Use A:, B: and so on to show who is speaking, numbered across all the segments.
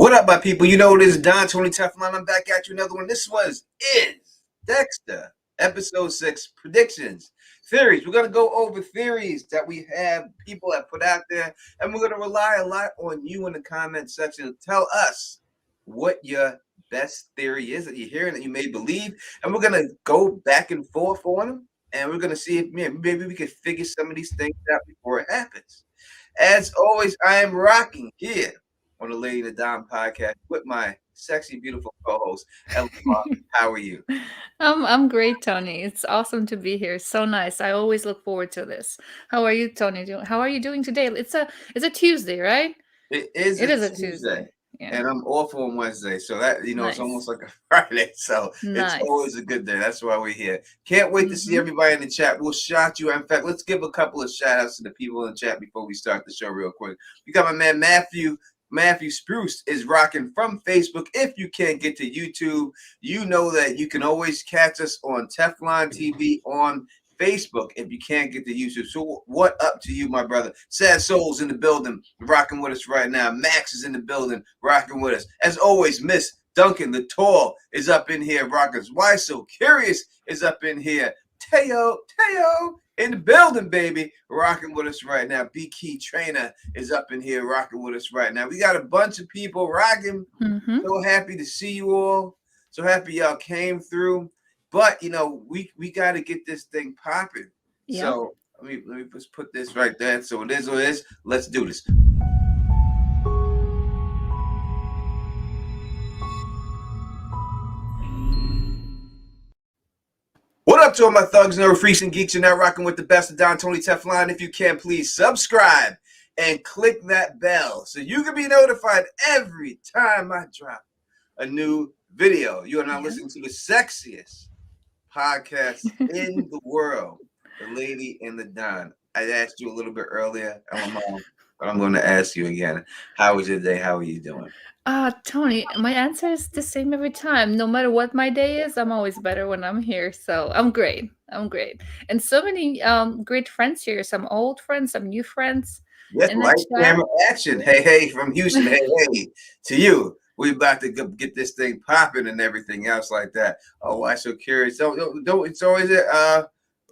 A: What up, my people? You know it is Don Tony Teflon. I'm back at you another one. This is Dexter, episode 6, predictions, theories. We're gonna go over theories that people have put out there, and we're gonna rely a lot on you in the comment section to tell us what your best theory is that you're hearing that you may believe, and we're gonna go back and forth on them, and we're gonna see if maybe we can figure some of these things out before it happens. As always, I am rocking here on the Lady the Dom podcast with my sexy, beautiful co-host, Ella. How are you?
B: I'm great, Tony. It's awesome to be here. So nice. I always look forward to this. How are you, Tony? How are you doing today? It's a Tuesday, right?
A: It is
B: It
A: a
B: is a
A: Tuesday,
B: Tuesday. Yeah.
A: and I'm off on Wednesday, so that it's
B: Nice.
A: almost like a Friday. So it's always
B: Nice.
A: a good day. That's why we're here. Can't wait to see
B: Mm-hmm.
A: everybody in the chat. We'll shout you. In fact, let's give a couple of shout outs to the people in the chat before we start the show real quick. We got my man Matthew Spruce is rocking from Facebook. If you can't get to YouTube, you know that you can always catch us on Teflon TV on Facebook if you can't get to YouTube. So what up to you, my brother? Sad Souls in the building, rocking with us right now. Max is in the building, rocking with us. As always, Miss Duncan the Tall is up in here, rocking us. Why So Curious is up in here. Teo in the building, baby, rocking with us right now. B Key Trainer is up in here rocking with us right now. We got a bunch of people rocking.
B: Mm-hmm.
A: So happy to see you all. So happy y'all came through. But we got to get this thing popping.
B: Yep.
A: So let me just put this right there. So it is what it is. Let's do this. What up to all my thugs, nerd freaks, and geeks? You're now rocking with the best of Don Tony Teflon. If you can, please subscribe and click that bell so you can be notified every time I drop a new video. You are now listening to the sexiest podcast in the world, The Lady and the Don. I asked you a little bit earlier, but I'm going to ask you again. How was your day? How are you doing?
B: Tony, my answer is the same every time. No matter what my day is, I'm always better when I'm here. So I'm great. I'm great. And so many great friends here. Some old friends, some new friends
A: Yes,
B: in the
A: light
B: chat.
A: camera action. Hey, from Houston. Hey, to you. We about to get this thing popping and everything else like that. Oh, I'm so curious. Don't it's always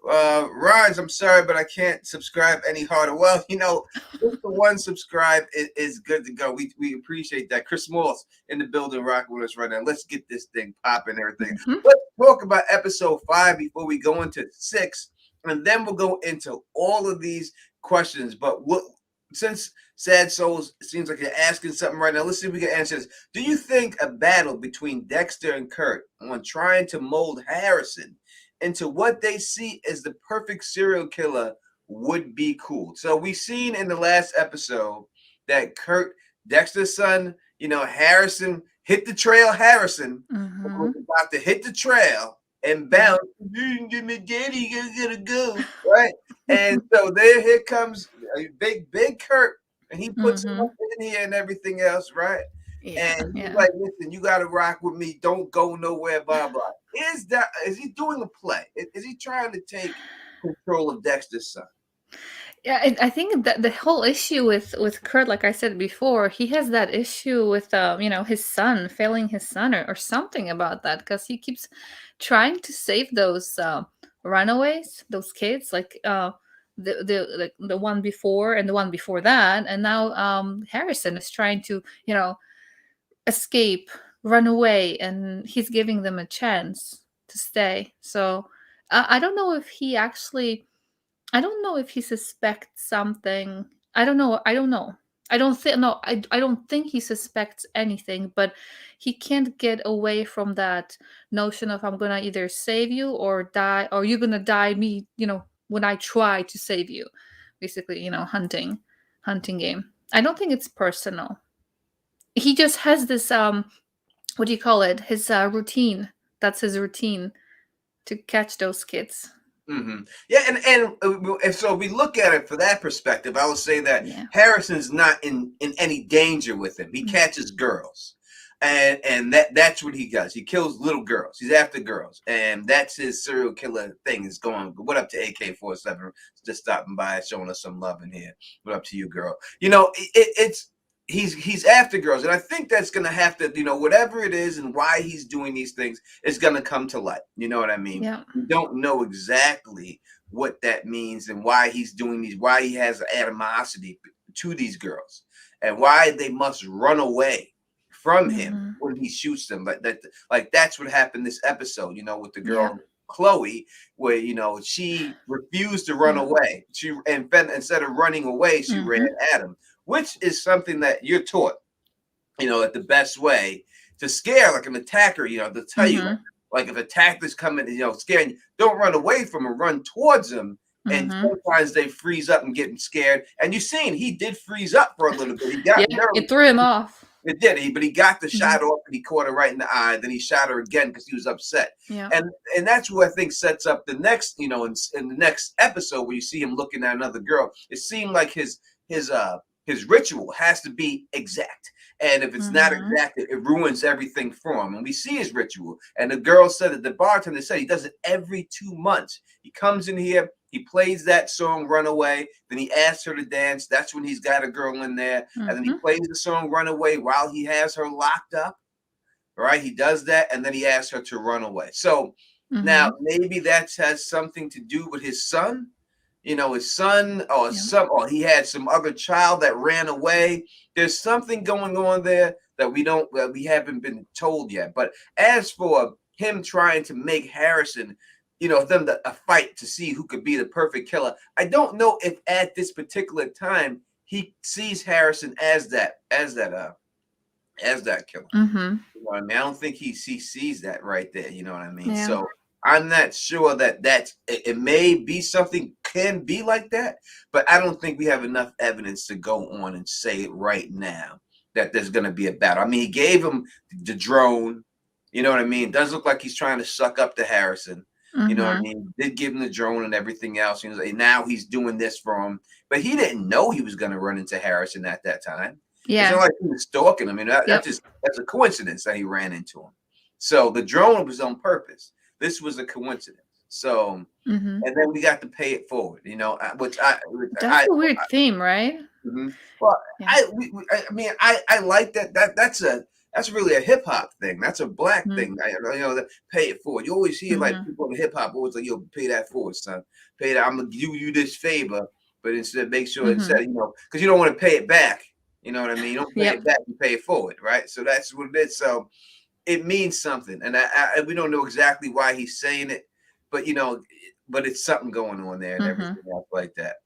A: Raj, I'm sorry, but I can't subscribe any harder. Well, just the one subscribe is good to go. We appreciate that. Chris Morse in the building rocking with us right now. Let's get this thing popping and everything.
B: Mm-hmm.
A: Let's talk about episode 5 before we go into 6, and then we'll go into all of these questions. But since Sad Souls, it seems like you're asking something right now. Let's see if we can answer this. Do you think a battle between Dexter and Kurt on trying to mold Harrison into what they see as the perfect serial killer would be cool? So we've seen in the last episode that Kurt, Dexter's son, Harrison hit the trail. Harrison was about to hit the trail and bounce. Daddy, you gotta go, right? And so here comes a big Kurt, and he puts him up in here and everything else, right?
B: Yeah.
A: And he's like, listen, you got to rock with me. Don't go nowhere, blah, blah. Is he doing a play? Is he trying to take control of Dexter's son?
B: Yeah, I think that the whole issue with Kurt, like I said before, he has that issue with his son, failing his son or something about that, because he keeps trying to save those runaways, those kids, like the one before and the one before that, and now Harrison is trying to escape, run away, and he's giving them a chance to stay. So I don't know if he actually. I don't know if he suspects something. I don't know. I don't know. I don't think no. I don't think he suspects anything. But he can't get away from that notion of I'm gonna either save you or die, or you're gonna die me. When I try to save you, basically. Hunting game. I don't think it's personal. He just has this what do you call it? His routine. That's his routine to catch those kids.
A: Mm-hmm. Yeah, and so we look at it for that perspective. I would say that Harrison's not in any danger with him. He catches girls, and that's what he does. He kills little girls. He's after girls, and that's his serial killer thing. Is going. What up to AK-47? Just stopping by, showing us some love in here. What up to you, girl? It's he's after girls, and I think that's gonna have to, whatever it is and why he's doing these things is gonna come to light. You know what I mean?
B: Yeah.
A: We don't know exactly what that means and why he's doing these, why he has animosity to these girls, and why they must run away from him
B: Mhm.
A: when he shoots them. Like that's what happened this episode, with the
B: Yeah.
A: girl Chloe, where she refused to run
B: Yeah.
A: away. Instead of running away, she ran
B: Mhm.
A: at him, which is something that you're taught, that the best way to scare like an attacker, to tell you,
B: Mhm.
A: like if attackers come in, scaring you, don't run away from them, run towards them. And
B: Mhm.
A: sometimes they freeze up and get scared. And you've seen he did freeze up for a little bit. He got
B: Yeah, it threw him off.
A: it did, but he got the
B: Mhm.
A: shot off and he caught her right in the eye. Then he shot her again because he was upset.
B: Yeah.
A: And that's what I think sets up the next, in the next episode where you see him looking at another girl. It seemed like his ritual has to be exact. And if it's not
B: Mhm.
A: exact, it ruins everything for him. And we see his ritual. And the girl said that the bartender said he does it every 2 months. He comes in here, he plays that song Runaway, then he asks her to dance. That's when he's got a girl in there. And then he
B: Mhm.
A: plays the song Runaway while he has her locked up. Right? He does that, and then he asks her to run away. So now
B: Mhm.
A: maybe that has something to do with his son. His son
B: Yeah.
A: or he had some other child that ran away. There's something going on there that we haven't been told yet. But as for him trying to make Harrison, a fight to see who could be the perfect killer, I don't know if at this particular time he sees Harrison as that killer.
B: Mhm.
A: You know what I mean? I don't think he sees that right there. You know what I mean?
B: Yeah.
A: So I'm not sure it may be something can be like that, but I don't think we have enough evidence to go on and say it right now that there's going to be a battle. I mean, he gave him the drone. You know what I mean? It does look like he's trying to suck up to Harrison. You know what I
B: Mhm.
A: mean? Did give him the drone and everything else. Now he's doing this for him, but he didn't know he was going to run into Harrison at that time. It's not
B: Yeah.
A: like he was stalking him.
B: Yep.
A: That's a coincidence that he ran into him. So the drone was on purpose. This was a coincidence. So,
B: Mhm.
A: and then we got to pay it forward, which I,
B: That's
A: I,
B: a weird theme, right?
A: Mhm. Well,
B: Yeah.
A: I mean, I like that. That's really a hip hop thing. That's a black
B: Mhm.
A: thing. That pay it forward. You always hear like
B: Mhm.
A: people in hip hop always like, "Yo, pay that forward, son. Pay that. I'm gonna do you this favor, but instead, make sure
B: Mhm.
A: because you don't want to pay it back. You know what I mean? You don't pay
B: Yep.
A: it back. You pay it forward, right? So that's what it is. So it means something, and we don't know exactly why he's saying it, but but it's something going on there and
B: Mhm.
A: everything else like that.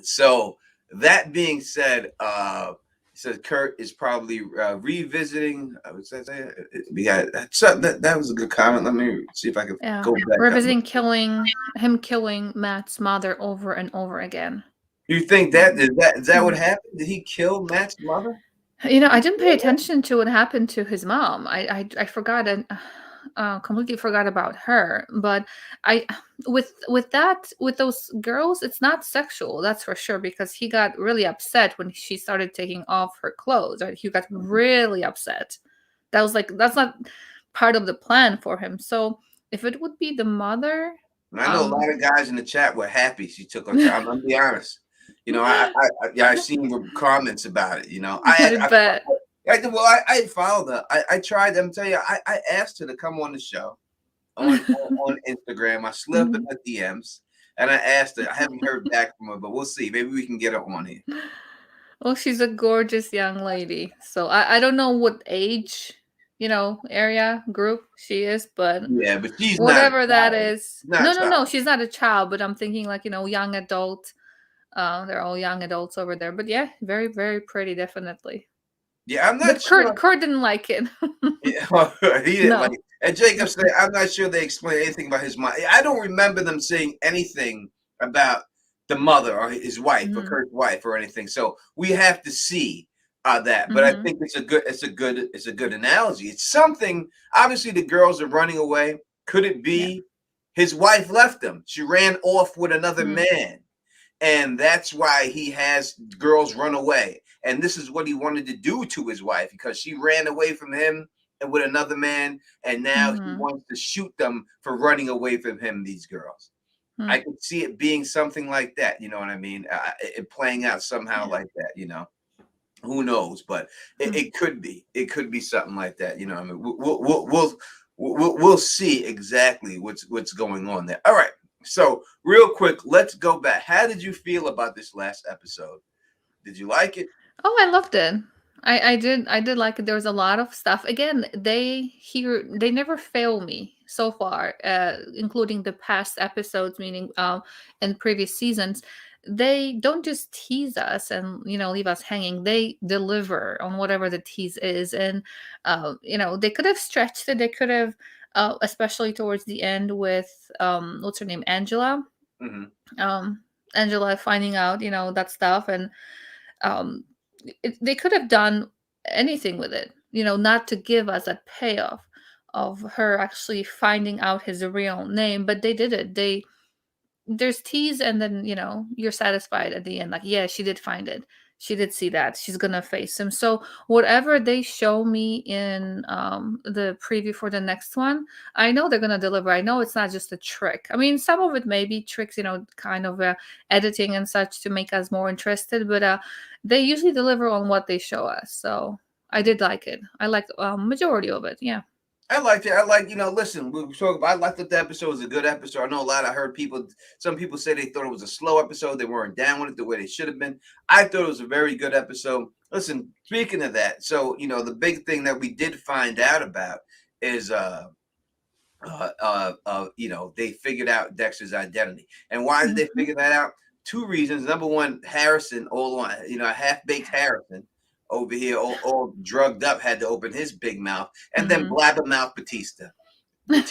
A: So that being said, it says Kurt is probably revisiting. We got that was a good comment. Let me see if I can
B: Yeah.
A: go back up.
B: Revisiting killing Matt's mother over and over again.
A: You think that
B: Um,
A: is that what
B: mhm.
A: happened? Did he kill Matt's mother?
B: I didn't pay attention to what happened to his mom. I forgot and completely forgot about her. But I with those girls, it's not sexual, that's for sure. Because he got really upset when she started taking off her clothes. Right, he got really upset. That was like that's not part of the plan for him. So if it would be the mother,
A: And I know a
B: um,
A: lot of guys in the chat were happy she took her time. I'm gonna be honest. I seen comments about it.
B: I bet.
A: I followed her. I tried. I'm telling you, I asked her to come on the show on Instagram. I slipped in
B: Mhm.
A: her DMs and I asked her. I haven't heard back from her, but we'll see. Maybe we can get her on here.
B: Well, she's a gorgeous young lady. So I don't know what age, area group she is, but
A: Yeah, but she's not a
B: whatever that
A: child.
B: is.
A: She's not
B: No,
A: a
B: no,
A: child.
B: no, she's not a child, but I'm thinking like, young adult. They're all young adults over there. But yeah, very, very pretty, definitely.
A: Yeah, I'm not
B: But
A: sure.
B: Kurt didn't like it.
A: Yeah, he didn't like
B: No.
A: it. And Jacob said, I'm not sure they explained anything about his mom. I don't remember them saying anything about the mother or his wife or
B: Mhm.
A: Kurt's wife or anything. So we have to see that. But I
B: Mhm.
A: think it's a good analogy. It's something. Obviously, the girls are running away. Could it
B: Yeah.
A: be his wife left him? She ran off with another
B: Mm.
A: man. And that's why he has girls run away. And this is what he wanted to do to his wife because she ran away from him and with another man. And now he
B: Mhm.
A: wants to shoot them for running away from him, these girls. I
B: Mm.
A: could see it being something like that. You know what I mean? It playing out somehow
B: Yeah.
A: like that. Who knows? But it could be. It could be something like that. You know, I mean, we'll see exactly what's going on there. All right. So real quick, let's go back. How did you feel about this last episode? Did you like it?
B: Oh, I loved it. I did like it. There was a lot of stuff. Again, they never fail me so far, including the past episodes, meaning in previous seasons. They don't just tease us and leave us hanging. They deliver on whatever the tease is, and they could have stretched it. They could have, especially towards the end with what's her name, Angela.
A: Mm-hmm.
B: Um, Angela finding out that stuff, and um they could have done anything with it, not to give us a payoff of her actually finding out his real name, but they did it. There's tease, and then you're satisfied at the end, like, yeah, she did find it, she did see that she's gonna face him. So whatever they show me in the preview for the next one, I know they're gonna deliver. I know it's not just a trick. I mean, some of it may be tricks, kind of editing and such to make us more interested, but they usually deliver on what they show us. So I did like it. I liked majority of it. Yeah.
A: I liked it. I like, listen, we were talking about, I liked that the episode was a good episode. I know a lot. I heard some people say they thought it was a slow episode. They weren't down with it the way they should have been. I thought it was a very good episode. Listen, speaking of that, so, the big thing that we did find out about is, they figured out Dexter's identity. And why did they figure that out? Two reasons. Number one, Harrison, half-baked Harrison over here, all drugged up, had to open his big mouth, and then blabbermouth Batista
B: Yeah.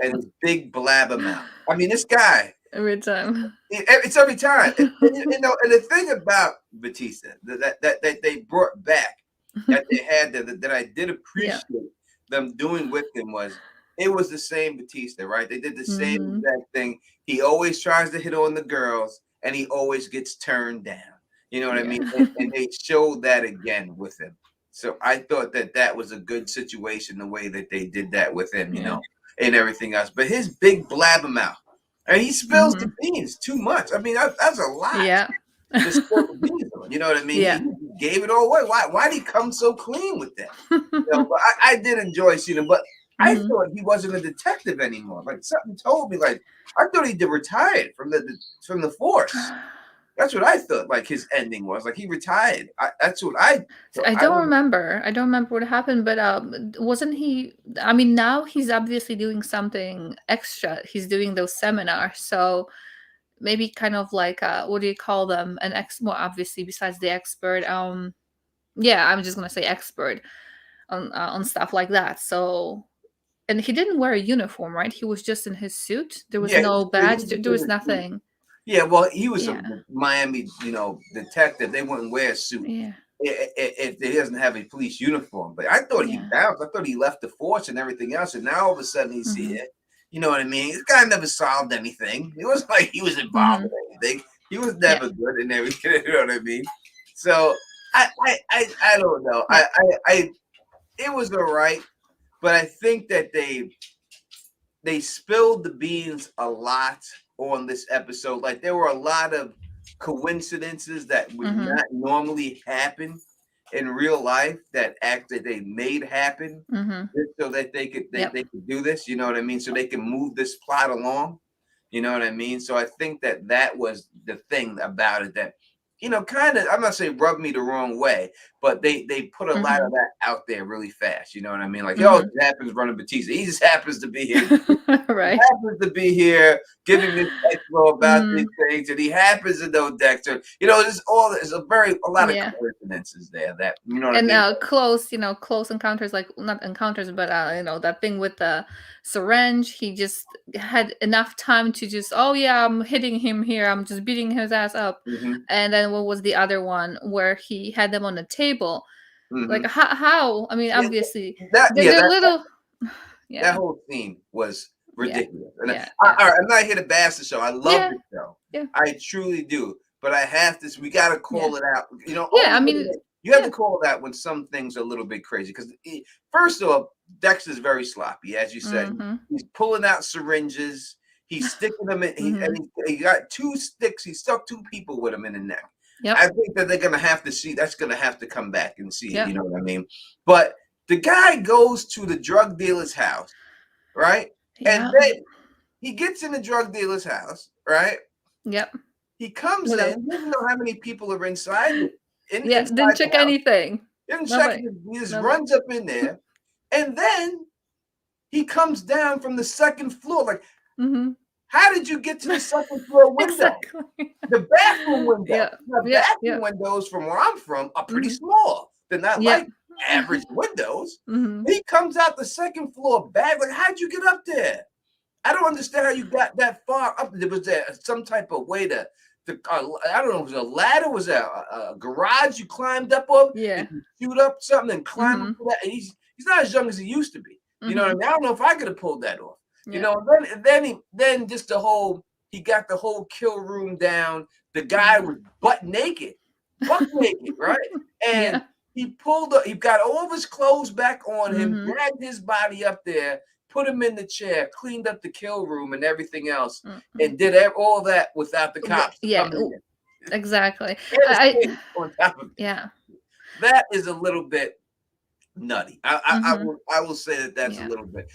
A: and his big blabbermouth. I mean, this guy
B: Every time.
A: it's every time. And the thing about Batista that they brought back, that they had that I did appreciate them doing with him, was it was the same Batista, right? They did the same exact thing. He always tries to hit on the girls, and he always gets turned down. You know what I mean? And they showed that again with him. So I thought that was a good situation, the way that they did that with him, and everything else. But his big blabbermouth, and he spills the beans too much. I mean, that's a lot.
B: Yeah.
A: To spill the beans on, you know what I mean?
B: Yeah.
A: He gave it all away. Why did he come so clean with that? But I did enjoy seeing him, but I thought he wasn't a detective anymore. Like, something told me, like, I thought he retired from the force. That's what I thought, like, his ending was. Like, he retired. That's what I thought.
B: I don't remember. I don't remember what happened, but wasn't he? I mean, now he's obviously doing something extra. He's doing those seminars, so maybe kind of like what do you call them? Well, obviously besides the expert. Yeah, I'm just gonna say expert on stuff like that. So, and he didn't wear a uniform, right? He was just in his suit. There was no badge. There was nothing.
A: Yeah, well, he was a Miami, detective. They wouldn't wear a suit if he doesn't have a police uniform. But I thought he bounced. I thought he left the force and everything else, and now all of a sudden he's here. You know what I mean? This guy never solved anything. It was like he was involved in anything. He was never good in everything. You know what I mean? So I don't know. It was all right, but I think that they spilled the beans a lot on this episode. Like, there were a lot of coincidences that would not normally happen in real life that they made happen just so that they could do this. You know what I mean? So they can move this plot along. You know what I mean? So I think that was the thing about it that, kind of, I'm not saying rubbed me the wrong way, but they put a lot of that out there really fast. You know what I mean? Like, it happens running Batista. He just happens to be here.
B: Right.
A: He happens to be here giving this expo about these things, and he happens to know Dexter. There's a lot of coincidences there that, what I mean?
B: Close encounters, like not encounters, but that thing with the syringe. He just had enough time to just, I'm hitting him here, I'm just beating his ass up. And then what was the other one where he had them on the table? Like, how? I mean, obviously they're little.
A: That whole scene was ridiculous. I'm not here to bash the show. I love the show. Yeah. I truly do. But I have to. We got to call it out. I mean, you have to call it out when some things are a little bit crazy. Because first of all, Dexter's very sloppy, as you said. He's pulling out syringes. He's sticking them in. He got 2 sticks. He stuck 2 people with him in the neck.
B: Yep.
A: I think that they're gonna have to see. That's gonna have to come back and see it.
B: Yep.
A: You know what I mean? But the guy goes to the drug dealer's house, right? And
B: Yeah.
A: then he gets in the drug dealer's house, right?
B: Yep.
A: He comes
B: Without.
A: in, doesn't know how many people are inside
B: Yeah. Didn't
A: inside the
B: check
A: house.
B: anything.
A: Didn't check
B: Nobody.
A: it. He just
B: Nobody.
A: runs up in there, and then he comes down from the second floor. Like,
B: Mm-hmm.
A: how did you get to the second floor window?
B: Exactly.
A: The bathroom window.
B: Yeah.
A: The
B: Yeah.
A: bathroom
B: Yeah.
A: windows from where I'm from are pretty
B: Mm-hmm.
A: small. They're not
B: Yeah.
A: like average windows.
B: Mm-hmm.
A: He comes out the second floor back. Like, how'd you get up there? I don't understand how you got that far up. Was there some type of way to I don't know, was it a ladder? Was there a garage you climbed up of?
B: Yeah.
A: And you shoot up something and climb up
B: Mm-hmm.
A: to that? And he's not as young as he used to be. You know what I
B: Mm-hmm.
A: mean? I don't know if I could have pulled that off. You
B: Yeah.
A: know, then just the whole he got the whole kill room down. The guy
B: Yeah.
A: was butt naked, right? And
B: Yeah.
A: he got all of his clothes back on him,
B: Mm-hmm.
A: dragged his body up there, put him in the chair, cleaned up the kill room and everything else,
B: Mm-hmm.
A: and did all that without the cops
B: Yeah.
A: coming in.
B: Exactly.
A: And his kid on top of it.
B: Yeah.
A: That is a little bit nutty.
B: Mm-hmm.
A: I will say that that's a
B: Yeah.
A: little bit,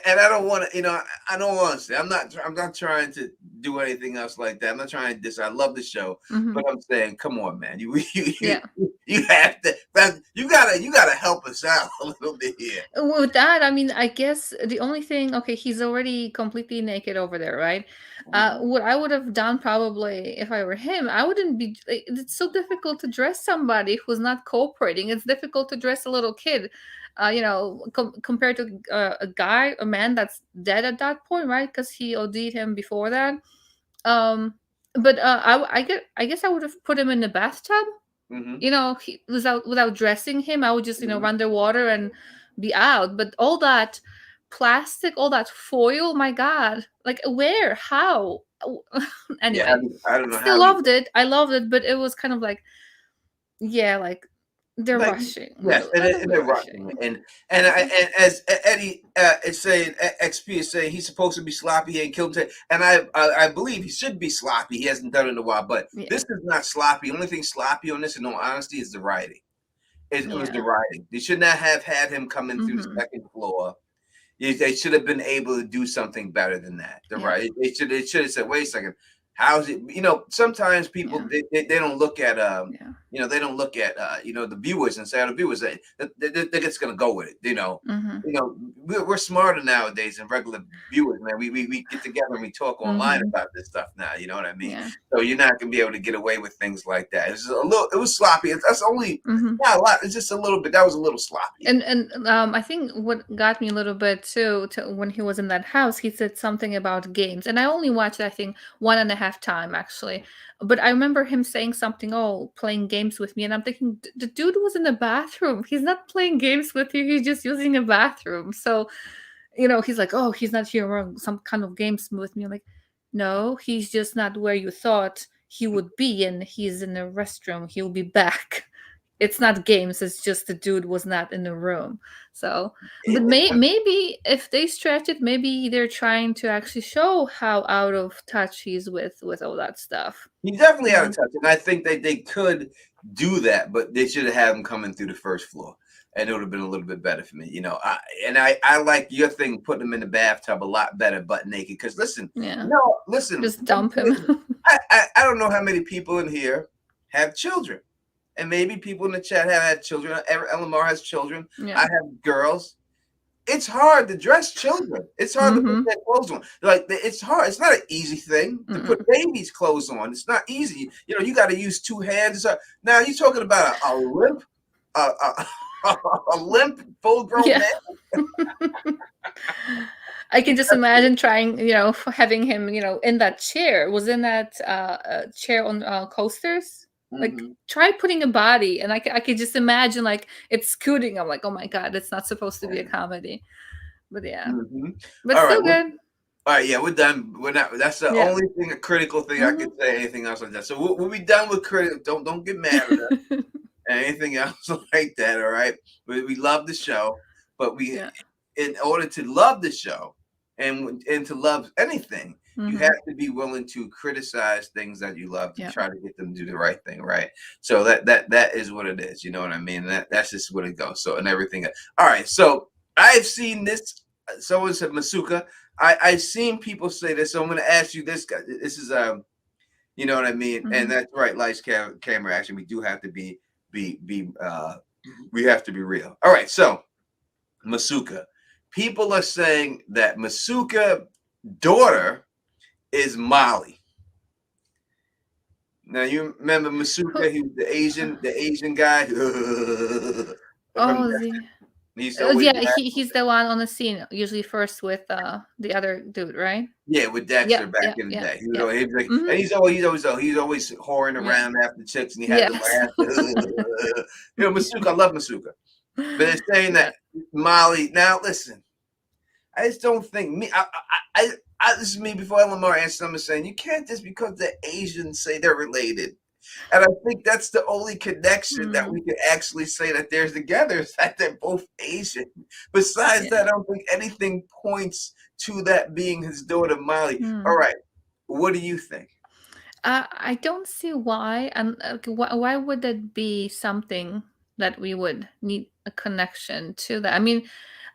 A: and I don't want to. You know, I don't want to say I'm not trying to do anything else like that. I'm not trying to diss. I love the show,
B: Mm-hmm.
A: but I'm saying, come on, man.
B: Yeah.
A: You have to. You gotta help us out a little bit here.
B: With that, I mean, I guess the only thing, okay, he's already completely naked over there, right? What I would have done probably if I were him, I wouldn't be. It's so difficult to dress somebody who's not cooperating. It's difficult to dress a little kid, compared to a man that's dead at that point, right? Because he OD'd him before that. But I guess I would have put him in the bathtub.
A: Mm-hmm.
B: Without dressing him, I would just
A: Mhm.
B: run the water and be out. But all that plastic, all that foil, my god, like where, how?
A: Yeah,
B: Anyway,
A: I don't know
B: still
A: how he.
B: loved it. I loved it, but it was kind of like, yeah, like they're
A: Like,
B: rushing,
A: yes, and,
B: little
A: and
B: bit
A: they're rushing,
B: rushing.
A: and as Eddie is saying, XP is saying he's supposed to be sloppy. He ain't killed him, and I believe he should be sloppy. He hasn't done it in a while, but
B: Yeah.
A: this is not sloppy. The only thing sloppy on this, in all honesty, is the writing. It was the
B: Yeah.
A: writing. They should not have had him come in through the
B: Mhm.
A: second floor. They should have been able to do something better than that. The
B: Yeah.
A: right. They should have said, wait a second. How's it? Sometimes people
B: Yeah.
A: they don't look at
B: Yeah.
A: they don't look at the viewers and say the viewers they're just gonna go with it.
B: Mhm.
A: We're smarter nowadays than regular viewers, man. We get together and we talk online
B: Mhm.
A: about this stuff now. You know what I mean?
B: Yeah.
A: So you're not gonna be able to get away with things like that. It's just a little. It was sloppy. That's only
B: Mhm.
A: not a lot. It's just a little bit. That was a little sloppy.
B: And I think what got me a little bit too, to when he was in that house, he said something about games, and I only watched, I think, 1.5 time actually. But I remember him saying something, oh, playing games with me, and I'm thinking, the dude was in the bathroom. He's not playing games with you. He's just using a bathroom. So, he's like, oh, he's not here wearing some kind of games with me. I'm like, no, he's just not where you thought he would be, and he's in the restroom. He'll be back. It's not games. It's just the dude was not in the room. So, but maybe if they stretch it, maybe they're trying to actually show how out of touch he's with all that stuff.
A: He definitely out of
B: Mhm.
A: touch, and I think they could do that, but they should have had him coming through the first floor, and it would have been a little bit better for me. I like your thing, putting him in the bathtub a lot better, butt naked. Because listen,
B: Yeah,
A: listen,
B: just dump him.
A: I don't know how many people in here have children, and maybe people in the chat have had children. Elamar has children.
B: Yeah.
A: I have girls. It's hard to dress children. It's hard to put their clothes on. Like, it's hard. It's not an easy thing to put babies' clothes on. It's not easy. You got to use two hands. Now you're talking about a limp, a limp, full-grown man.
B: I can just imagine trying, having him, in that chair. Was in that chair on coasters. Like, try putting a body, and I could just imagine, like, it's scooting. I'm like, oh my god, it's not supposed to be a comedy, but yeah, but
A: All
B: still
A: right,
B: good.
A: All right, yeah, we're done. We're not. That's the only thing, a critical thing I could say. Anything else like that? So we'll be done with critical. Don't get mad at us. And anything else like that? All right. We love the show, but in order to love the show and to love anything, you
B: Mhm.
A: have to be willing to criticize things that you love to
B: Yeah.
A: try to get them to do the right thing, right? So that is what it is. You know what I mean? That's just what it goes. So and everything. All right. So I've seen this. Someone said Masuka. I've seen people say this. So I'm going to ask you this guy. This is you know what I mean? And
B: Mhm.
A: that's right. Lights, camera, action. We do have to be we have to be real. All right. So Masuka. People are saying that Masuka daughter is Molly. Now you remember
B: Who
A: Masuka? He was the Asian guy from
B: Oh, the
A: he's always
B: yeah, he's the one on the scene, usually first with, the other dude, right?
A: yeah with Dexter
B: Yep,
A: back
B: yep,
A: in the
B: yep,
A: day. He was
B: yep.
A: always, he was like,
B: Mhm.
A: and he's always whoring
B: Yeah.
A: around after chicks, and he has a
B: Yes.
A: laugh. You know Masuka, I love Masuka, but they're saying
B: Yeah.
A: that Molly. Now listen, I just don't think me. This is me before Lamar answers. I'm saying you can't just because the Asians say they're related. And I think that's the only connection that
B: Mm,
A: we can actually say that there's together is that they're both Asian. Besides
B: yeah.
A: that, I don't think anything points to that being his daughter Molly. All
B: Mm.
A: right, what do you think?
B: I don't see why, and why would that be something that we would need a connection to that? I mean,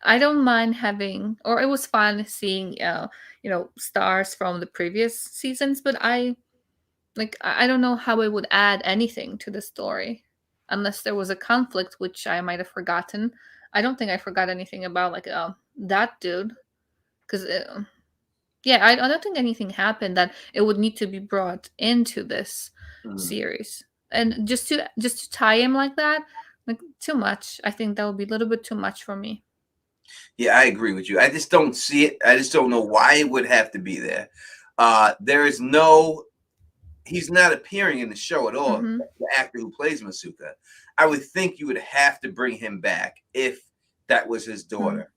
B: I don't mind having, or it was fun seeing, stars from the previous seasons, but I don't know how it would add anything to the story, unless there was a conflict, which I might have forgotten. I don't think I forgot anything about that dude, because yeah, I don't think anything happened that it would need to be brought into this
A: Hmm.
B: series. And just to tie him like that, like too much. I think that would be a little bit too much for me.
A: Yeah, I agree with you. I just don't see it. I just don't know why it would have to be there. There is no he's not appearing in the show at all.
B: Hmm.
A: The actor who plays Masuka, I would think you would have to bring him back if that was his
B: Hmm.
A: daughter,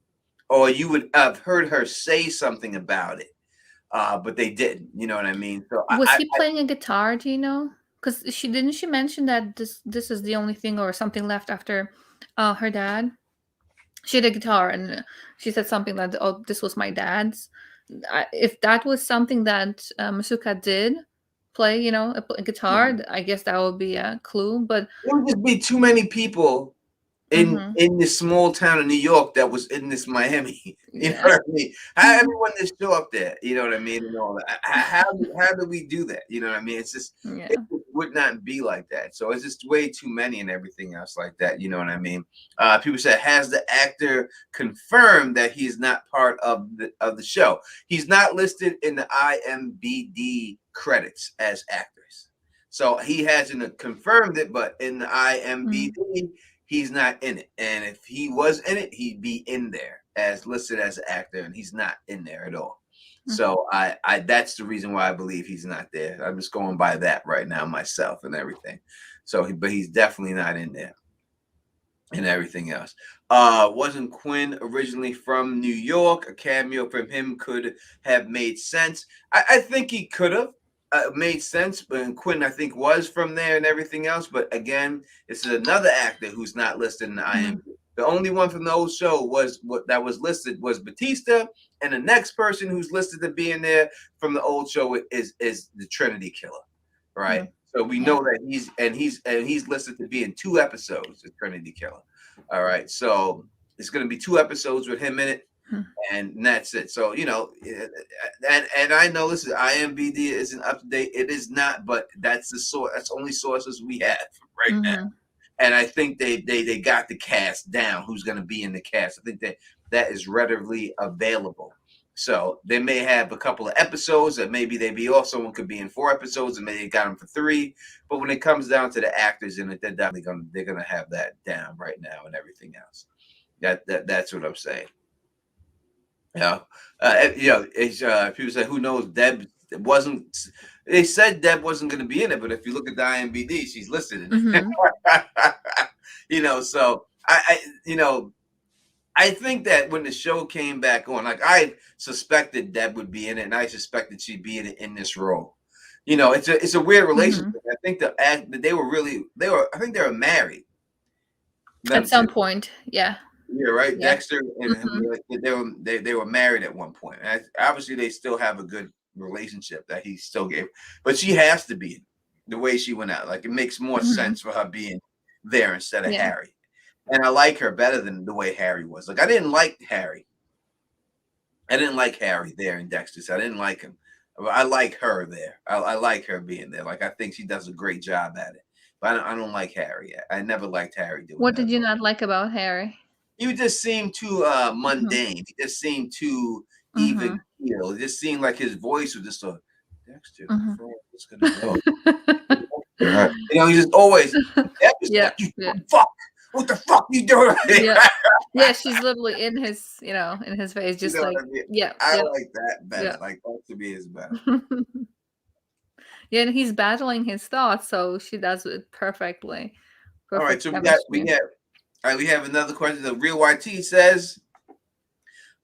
A: or you would have heard her say something about it, but they didn't. You know what I mean? So
B: Was he playing a guitar? Do you know? Because she mention that this is the only thing or something left after her dad. She had a guitar and she said something like, "Oh, this was my dad's." If that was something that Masuka did play, a guitar, I guess that would be a clue. But
A: it would just be too many people
B: hmm,
A: in this small town of New York that was in this Miami. You know
B: yeah,
A: what I mean? How everyone just show up there, you know what I mean, and all that. How do we do that? You know what I mean? It's just it
B: yeah.
A: would not be like that. So it's just way too many and everything else like that. You know what I mean? People said, has the actor confirmed that he's not part of the show? He's not listed in the IMBD credits as actors. So he hasn't confirmed it, but in the
B: Mm,
A: IMBD, he's not in it. And if he was in it, he'd be in there as listed as an actor, and he's not in there at all.
B: mm,
A: So I that's the reason why I believe he's not there. I'm just going by that right now myself and everything. So, but he's definitely not in there and everything else. Wasn't Quinn originally from New York? A cameo from him could have made sense. I think he could have made sense, but Quinn I think was from there and everything else. But again, this is another actor who's not listed in the
B: mm,
A: IMDb. The only one from the old show was what that was listed was Batista, and the next person who's listed to be in there from the old show is the Trinity Killer, right?
B: mm,
A: So we
B: yeah.
A: know that he's listed to be in 2 episodes of Trinity Killer. All right, so it's going to be 2 episodes with him in it,
B: Mm,
A: and that's it. So and I know this is IMBD isn't up to date. It is not, but that's the source. That's only sources we have right now.
B: mhm,
A: And I think they got the cast down. Who's going to be in the cast? I think that is readily available. So they may have a couple of episodes that maybe they be off. Someone could be in 4 episodes, and maybe they got them for 3. But when it comes down to the actors in it, they're definitely gonna have that down right now and everything else. That's what I'm saying. It's, people say, who knows? Deb wasn't. They said Deb wasn't going to be in it, but if you look at the IMBD, she's listed in it.
B: mhm,
A: So I think that when the show came back on, like I suspected Deb would be in it, and I suspected she'd be in this role. It's a weird relationship.
B: mhm.
A: I think I think they were married.
B: At
A: Them
B: some
A: two.
B: point, yeah,
A: Yeah, right.
B: yeah.
A: Dexter and him,
B: Mhm,
A: they were married at one point. And obviously, they still have a good relationship that he still gave. But she has to be the way she went out. Like it makes more
B: Mhm.
A: sense for her being there instead of
B: Yeah.
A: Harry. And I like her better than the way Harry was. Like I didn't like Harry. I didn't like Harry there in Dexter's. I didn't like him. I like her there. I like her being there. Like I think she does a great job at it. But I don't like Harry. I never liked Harry doing
B: What
A: that.
B: did you not like about Harry?
A: You just seemed too
B: Mhm.
A: mundane. He just seemed too even
B: Mhm.
A: keel. It just seemed like his voice was just a Dexter,
B: Mhm.
A: before it's gonna go. Right. You know, he's just always that was
B: Yeah,
A: like you
B: yeah,
A: fuck. What the fuck you doing?
B: yeah. Yeah, she's literally in his, in his face,
A: You
B: just
A: know
B: like,
A: what I mean?
B: yeah,
A: I
B: yeah,
A: like that better.
B: yeah.
A: Like that to me is better.
B: Yeah, and he's battling his thoughts, so she does it perfectly.
A: All right,
B: Perfect
A: so we
B: chemistry.
A: got all right, we have another question. The real YT says,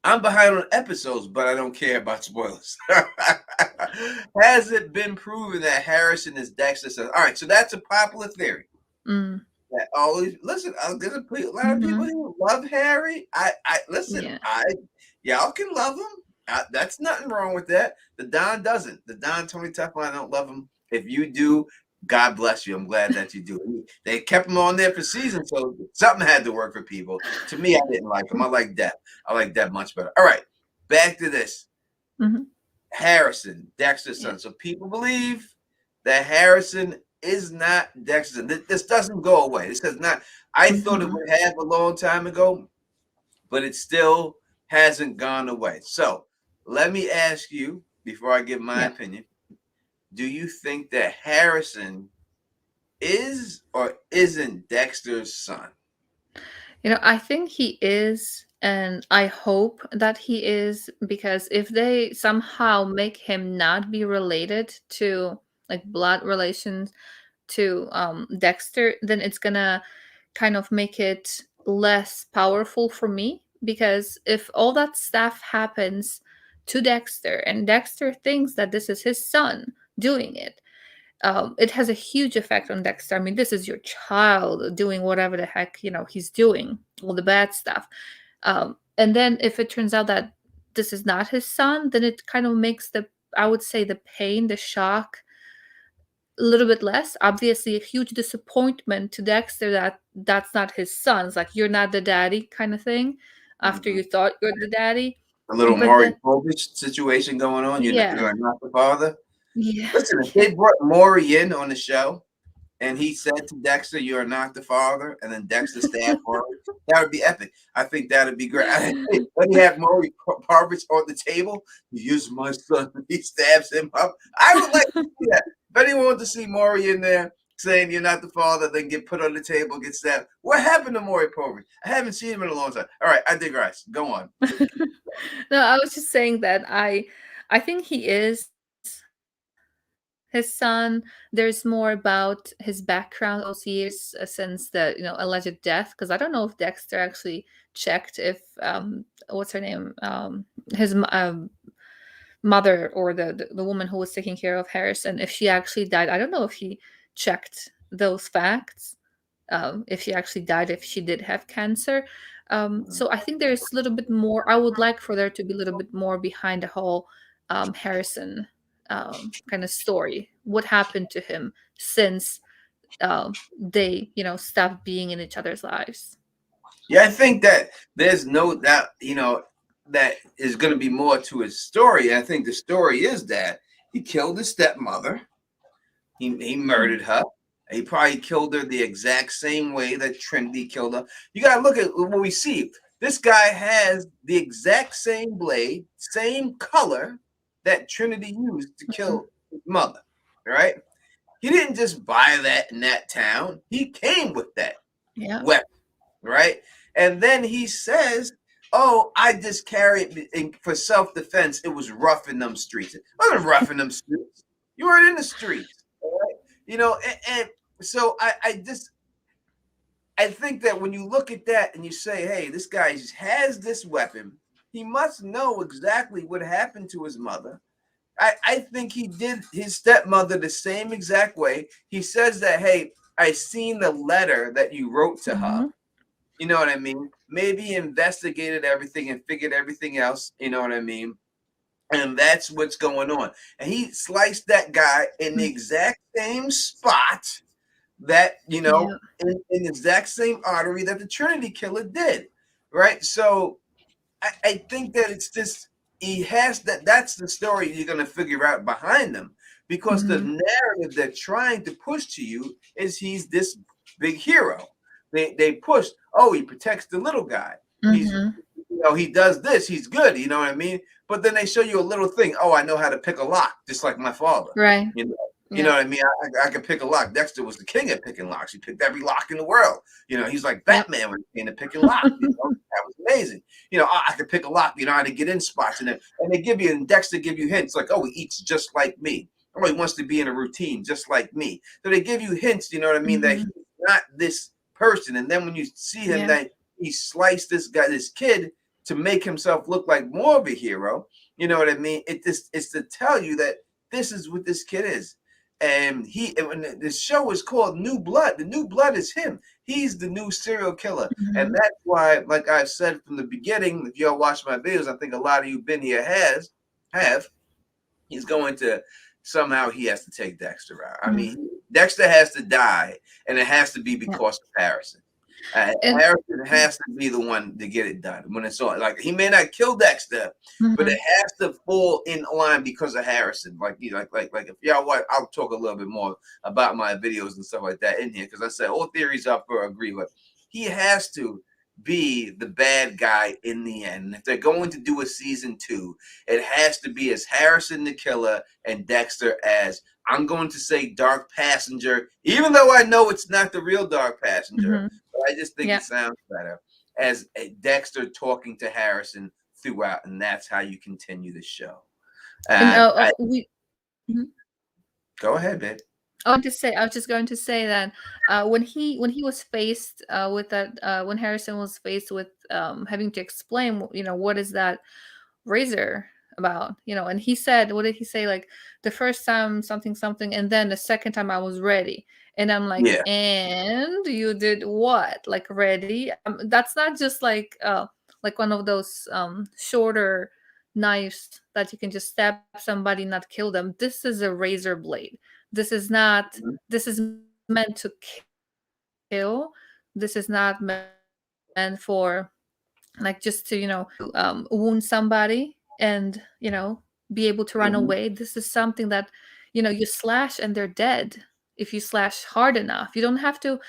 A: I'm behind on episodes, but I don't care about spoilers. Has it been proven that Harrison is Dexter? All right, so that's a popular theory.
B: Mm.
A: That always listen. There's a lot of people
B: Mhm.
A: who love Harry. I listen.
B: Yeah.
A: Y'all can love him. That's nothing wrong with that. The Don doesn't. The Don Tony Teflon don't love him. If you do, God bless you. I'm glad that you do. They kept him on there for seasons, so something had to work for people. To me, I didn't like him. I like Deb. I like Deb much better. All right, back to this.
B: Mhm.
A: Harrison, Dexter's
B: Yeah.
A: son. So people believe that Harrison is not Dexter's son. This doesn't go away. This has not. I thought it
B: Mhm.
A: would have a long time ago, but it still hasn't gone away. So let me ask you before I give my
B: Yeah.
A: opinion. Do you think that Harrison is or isn't Dexter's son?
B: I think he is, and I hope that he is, because if they somehow make him not be related to, like, blood relations to Dexter, then it's gonna kind of make it less powerful for me. Because if all that stuff happens to Dexter and Dexter thinks that this is his son doing it, it has a huge effect on Dexter. I mean, this is your child doing whatever the heck he's doing, all the bad stuff. And then if it turns out that this is not his son, then it kind of makes I would say, the pain, the shock, a little bit less. Obviously, a huge disappointment to Dexter that that's not his son. It's like, you're not the daddy kind of thing. After
A: Mhm.
B: you thought you're the daddy,
A: A little
B: but
A: Maury
B: then
A: Povich situation going on.
B: yeah,
A: You're not the father.
B: yeah,
A: Listen, if they brought Maury in on the show, and he said to Dexter, "You are not the father," and then Dexter stabbed Maury. That would be epic. I think that would be great. Let me have Maury Parvich on the table. He is my son. He stabs him up. I would like to see that. If anyone wants to see Maury in there saying you're not the father, then get put on the table, get stabbed. What happened to Maury Parvich? I haven't seen him in a long time. All right, I digress. Go on.
B: no, I was just saying that I think he is his son. There's more about his background all those years, since the alleged death, because I don't know if Dexter actually checked if what's her name, his mother, or the woman who was taking care of Harrison, if she actually died. I don't know if he checked those facts, if she actually died, if she did have cancer. So I think there's a little bit more. I would like for there to be a little bit more behind the whole Harrison kind of story. What happened to him since they, stopped being in each other's lives.
A: Yeah, I think that there's no doubt, that is going to be more to his story. I think the story is that he killed his stepmother. He
B: Mm.
A: murdered her. He probably killed her the exact same way that Trinity killed her. You got to look at what we see. This guy has the exact same blade, same color that Trinity used to
B: Mhm.
A: kill his mother. Right? He didn't just buy that in that town. He came with that
B: Yeah.
A: weapon. Right? And then he says, "Oh, I just carried it for self-defense. It was rough in them streets. It wasn't rough in them streets. You weren't in the streets, all right? And so I think that when you look at that and you say, hey, this guy just has this weapon, he must know exactly what happened to his mother. I think he did his stepmother the same exact way. He says that, hey, I seen the letter that you wrote to her.
B: Hmm.
A: You know what I mean? Maybe investigated everything and figured everything else. You know what I mean? And that's what's going on. And he sliced that guy in the
B: Mm.
A: exact same spot that,
B: Yeah.
A: in the exact same artery that the Trinity killer did. Right. So I think that it's just he has that's the story you're gonna figure out behind them, because the
B: Mhm.
A: narrative they're trying to push to you is he's this big hero. They push, oh, he protects the little guy. He's,
B: Mhm.
A: he does this, he's good, you know what I mean? But then they show you a little thing. Oh, I know how to pick a lock, just like my father.
B: Right.
A: You know, you know
B: Yeah.
A: what I mean? I can pick a lock. Dexter was the king at picking locks. He picked every lock in the world. He's like
B: Yep.
A: Batman when he came to picking locks. That was amazing. I could pick a lock, how to get in spots. And they give you, and Dexter give you hints like, oh, he eats just like me. Oh, he wants to be in a routine just like me. So they give you hints, you know what I mean, that
B: Mhm.
A: he's not this person. And then when you see him,
B: Yeah.
A: that he sliced this kid to make himself look like more of a hero, you know what I mean? It's to tell you that this is what this kid is. And when the show is called New Blood, the New Blood is him. He's the new serial killer. And
B: Mhm.
A: that's why, like I've said from the beginning, if y'all watch my videos, I think a lot of you been here have, he's going to somehow he has to take Dexter out. I
B: Mm.
A: mean, Dexter has to die, and it has to be
B: Yeah.
A: because of Harrison.
B: And
A: Harrison has to be the one to get it done when it's on. Like, he may not kill Dexter, but it
B: Mhm.
A: has to fall in line because of Harrison. Like, like if y'all watch, I'll talk a little bit more about my videos and stuff like that in here, because I said all theories up for agree with. He has to be the bad guy in the end. And if they're going to do a season 2, it has to be as Harrison the killer and Dexter as, I'm going to say, Dark Passenger, even though I know it's not the real Dark Passenger.
B: Mhm.
A: But I just think
B: Yeah.
A: it sounds better as Dexter talking to Harrison throughout, and that's how you continue the show.
B: And we.
A: Go ahead, babe.
B: I was just going to say that when he was faced with that when Harrison was faced with having to explain, what is that razor about, and he said, what did he say? Like, the first time something something, and then the second time I was ready, and I'm like,
A: Yeah.
B: and you did what? Like, ready? That's not just like one of those shorter knives that you can just stab somebody, not kill them. This is a razor blade. This is not.
A: Mhm.
B: This is meant to kill. This is not meant for, like, just to wound somebody and be able to run
A: Mhm.
B: away. This is something that you slash and they're dead if you slash hard enough. You don't have to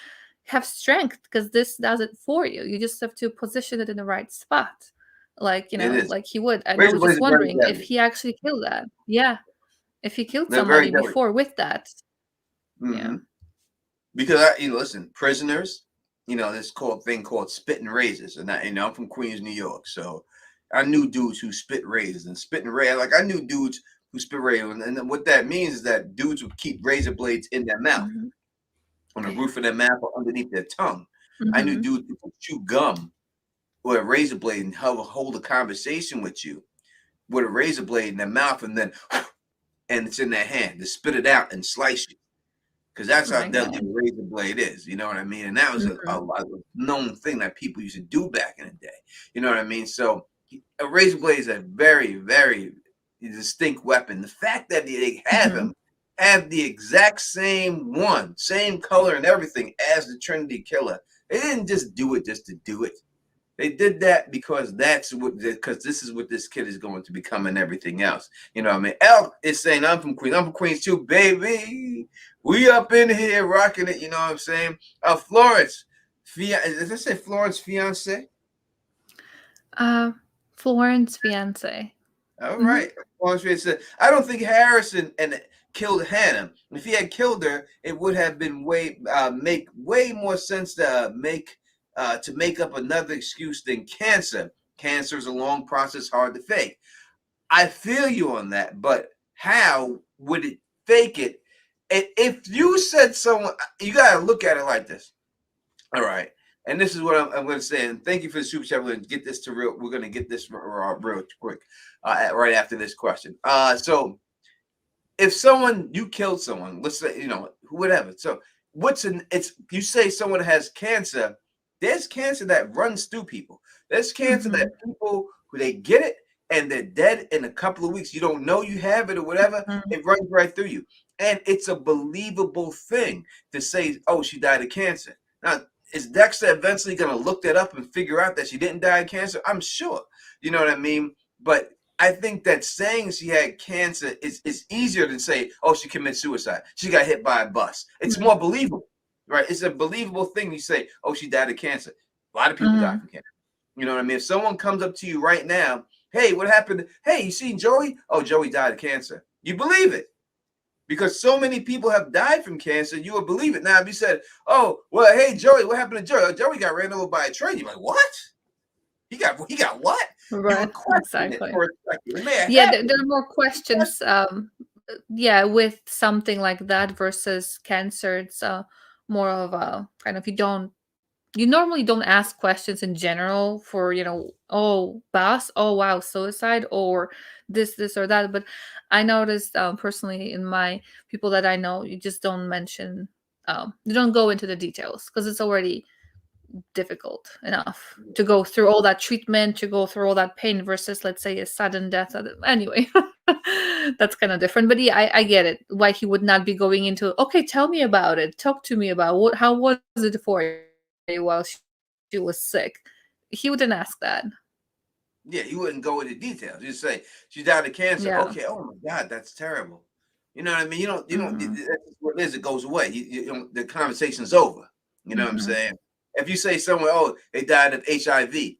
B: have strength, because this does it for you. You just have to position it in the right spot, like
A: It is.
B: like he would. And I
A: Razor
B: was
A: blades
B: just
A: are very
B: wondering if
A: deadly.
B: he actually killed that. Yeah, if he killed
A: They're very
B: somebody
A: deadly.
B: before with that. Yeah.
A: Hmm. Because listen, prisoners, this thing called spitting razors, and I'm from Queens, New York, so I knew dudes who spit razors and spitting razor. Like, I knew dudes who spit razors, and then what that means is that dudes would keep razor blades in their mouth,
B: Hmm.
A: on the roof of their mouth or underneath their tongue. I knew
B: Hmm.
A: dudes who would chew gum with a razor blade and hold a conversation with you with a razor blade in their mouth, and then and it's in their hand to spit it out and slice you, because that's
B: Oh
A: how
B: my
A: deadly
B: god.
A: a razor blade is. You know what I mean? And that was
B: Hmm.
A: a known thing that people used to do back in the day. You know what I mean? So a razor blade is a very, very distinct weapon. The fact that they
B: Hmm.
A: have the exact same color and everything as the Trinity killer. They didn't just do it just to do it. They did that because because this is what this kid is going to become and everything else. You know what I mean? Elk is saying, I'm from Queens. I'm from Queens too, baby. We up in here rocking it. You know what I'm saying? Florence, did I say Florence fiance?
B: Uh, Florence fiance.
A: All
B: Hmm.
A: right. Florence fiance. I don't think Harrison and killed Hannah. If he had killed her, it would have been make way more sense to make up another excuse than cancer. Cancer is a long process, hard to fake. I feel you on that, but how would it fake it? If you said someone, you gotta look at it like this. All right, and this is what I'm going to say. And thank you for the super chat. We're going to get this to real. We're going to get this real quick, right after this question. So if you killed someone, let's say whatever. So it's you say someone has cancer. There's cancer that runs through people. There's cancer that
B: Hmm.
A: people who they get it and they're dead in a couple of weeks. You don't know you have it or whatever.
B: Mhm.
A: It runs right through you. And it's a believable thing to say, oh, she died of cancer. Now, is Dexter eventually going to look that up and figure out that she didn't die of cancer? I'm sure. You know what I mean? But I think that saying she had cancer is easier than say, oh, she committed suicide. She got hit by a bus. It's more believable, right? It's a believable thing. You say, oh, she died of cancer. A lot of people die
B: Mhm.
A: from cancer. You know what I mean? If someone comes up to you right now, hey, what happened? Hey, you seen Joey? Oh, Joey died of cancer. You believe it because so many people have died from cancer. You would believe it. Now, if you said, oh, well, hey, Joey, what happened to Joey? Oh, Joey got ran over by a train. You're like, what? He got what? You
B: Right.
A: would question it
B: Exactly.
A: for a second. It may have
B: Yeah,
A: happened.
B: there are more questions. Yeah, with something like that versus cancer, it's more of a kind of you normally don't ask questions in general for, oh, boss, oh wow, suicide, or this or that. But I noticed personally in my people that I know, you just don't mention, you don't go into the details because it's already difficult enough to go through all that treatment, to go through all that pain versus, let's say, a sudden death. Anyway, that's kind of different. But yeah, I get it. Why he would not be going into, okay, tell me about it. Talk to me about how was it for you while she was sick. He wouldn't ask that.
A: Yeah, you wouldn't go into details. You say she died of cancer.
B: Yeah.
A: Okay. Oh my God, that's terrible. You know what I mean? You don't.
B: Hmm.
A: That's what it is. It goes away. You don't, the conversation's over. You know what I'm
B: Hmm.
A: saying? If you say somewhere, oh, they died of HIV,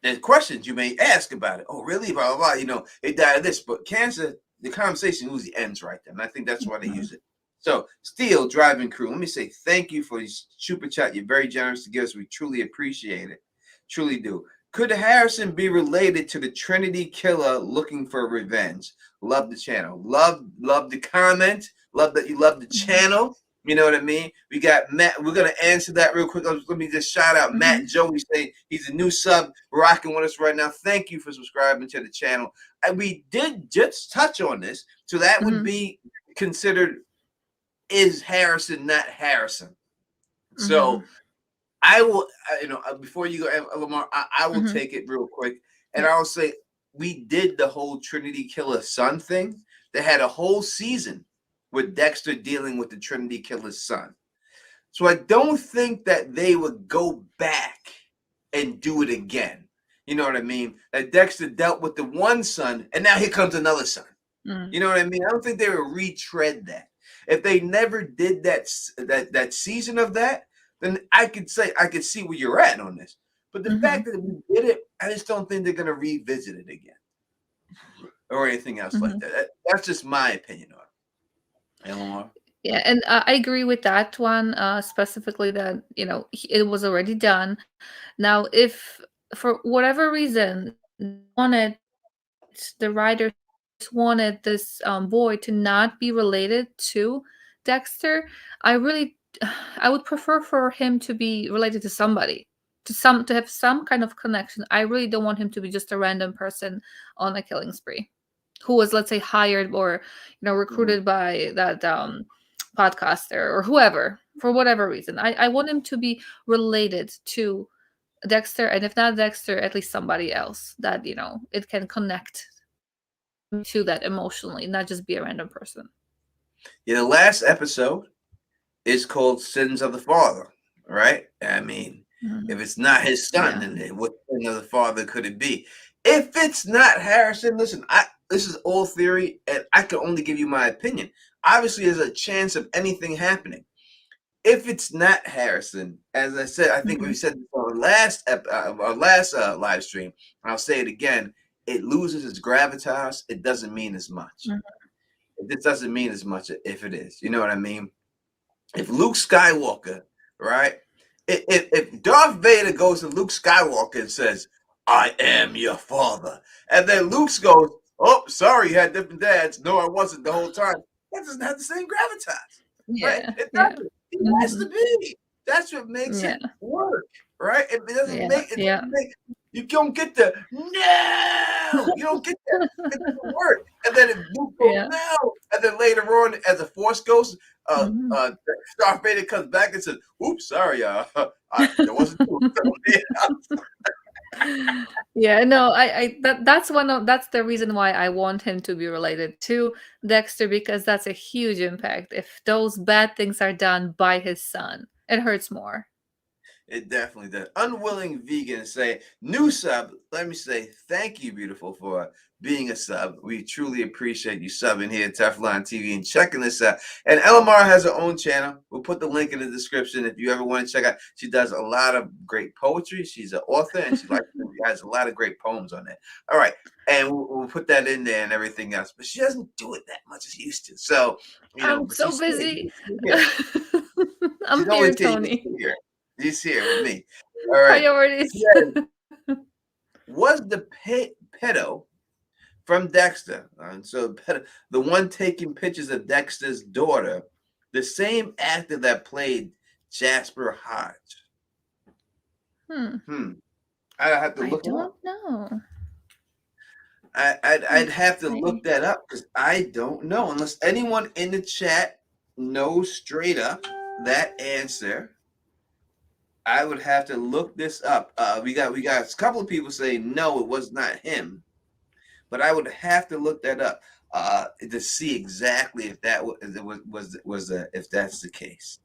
A: there's questions you may ask about it. Oh, really? Blah blah blah. They died of this, but cancer. The conversation usually ends right there, and I think that's why they use it. So, Steel Driving Crew, let me say thank you for your super chat. You're very generous to give us. We truly appreciate it. Truly do. Could Harrison be related to the Trinity killer looking for revenge? Love the channel. Love the comment. Love that you love the
B: Hmm.
A: channel. You know what I mean? We got Matt. We're gonna answer that real quick. Let me just shout out Matt
B: Hmm.
A: Joey. Say he's a new sub rocking with us right now. Thank you for subscribing to the channel. And we did just touch on this, so that would
B: Hmm.
A: be considered, is Harrison not Harrison?
B: Hmm.
A: So I will, before you go, Lamar, I will
B: Hmm.
A: take it real quick, and
B: Yeah.
A: I'll say we did the whole Trinity Killer son thing. They had a whole season with Dexter dealing with the Trinity Killer's son. So I don't think that they would go back and do it again. You know what I mean? That Dexter dealt with the one son, and now here comes another son.
B: Mm.
A: You know what I mean? I don't think they would retread that. If they never did that season of that, then I could see where you're at on this. But the fact
B: Hmm.
A: that we did it, I just don't think they're gonna revisit it again or anything else like
B: Hmm.
A: that. That's just my opinion on it. Eleanor?
B: Yeah, and I agree with that one, specifically that, it was already done. Now, if for whatever reason wanted the writers wanted this boy to not be related to Dexter, I really I would prefer for him to be related to somebody, to have some kind of connection. I really don't want him to be just a random person on a killing spree who was, let's say, hired or
A: Mhm.
B: recruited by that podcaster or whoever for whatever reason. I want him to be related to Dexter, and if not Dexter, at least somebody else that it can connect to that emotionally, not just be a random person.
A: Yeah, the last episode is called Sins of the Father, right? I mean, if
B: Mhm.
A: it's not his son,
B: Yeah.
A: then what sin of the father could it be? If it's not Harrison, listen, this is all theory, and I can only give you my opinion. Obviously, there's a chance of anything happening. If it's not Harrison, as I said, I think we
B: Mhm.
A: said this on our last live stream. I'll say it again. It loses its gravitas. It doesn't mean as much.
B: Mhm.
A: It doesn't mean as much if it is. You know what I mean? If Luke Skywalker, right? If Darth Vader goes to Luke Skywalker and says, "I am your father," and then Luke goes, "Oh, sorry, you had different dads. No, I wasn't the whole time." That doesn't have the same gravitas, right?
B: Yeah.
A: It
B: Yeah.
A: doesn't. It has to
B: Mhm.
A: be. That's what makes
B: Yeah.
A: it work, right? It doesn't
B: Yeah.
A: make it.
B: Yeah.
A: Doesn't make you don't get the no. You don't get that. It doesn't work. And then if Luke goes
B: Yeah.
A: no, and then later on, as a Force ghost,
B: Mhm.
A: Darth Vader comes back and says, "Oops, sorry, that wasn't you."
B: Yeah, no, that's the reason why I want him to be related to Dexter, because that's a huge impact. If those bad things are done by his son, it hurts more.
A: It definitely does. Unwilling vegan say new sub. Let me say thank you, beautiful, for being a sub. We truly appreciate you subbing here at Teflon TV and checking this out. And Elamar has her own channel. We'll put the link in the description if you ever want to check out. She does a lot of great poetry. She's an author and she has a lot of great poems on there. All right. And we'll put that in there and everything else. But she doesn't do it that much as she used to. So,
B: I'm
A: but
B: so
A: she's here.
B: busy.
A: She's here. She's
B: I'm
A: always
B: here,
A: here.
B: Tony.
A: He's here with me. All right.
B: Priorities.
A: Was the pedo from Dexter, so the one taking pictures of Dexter's daughter, the same actor that played Jasper Hodge? I'd have to
B: I
A: look him
B: don't
A: up.
B: know.
A: I'd have to
B: See.
A: look that up because I don't know. Unless anyone in the chat knows straight up that answer, I would have to look this up. We got a couple of people saying no, it was not him, but I would have to look that up to see exactly if that was if that's the case.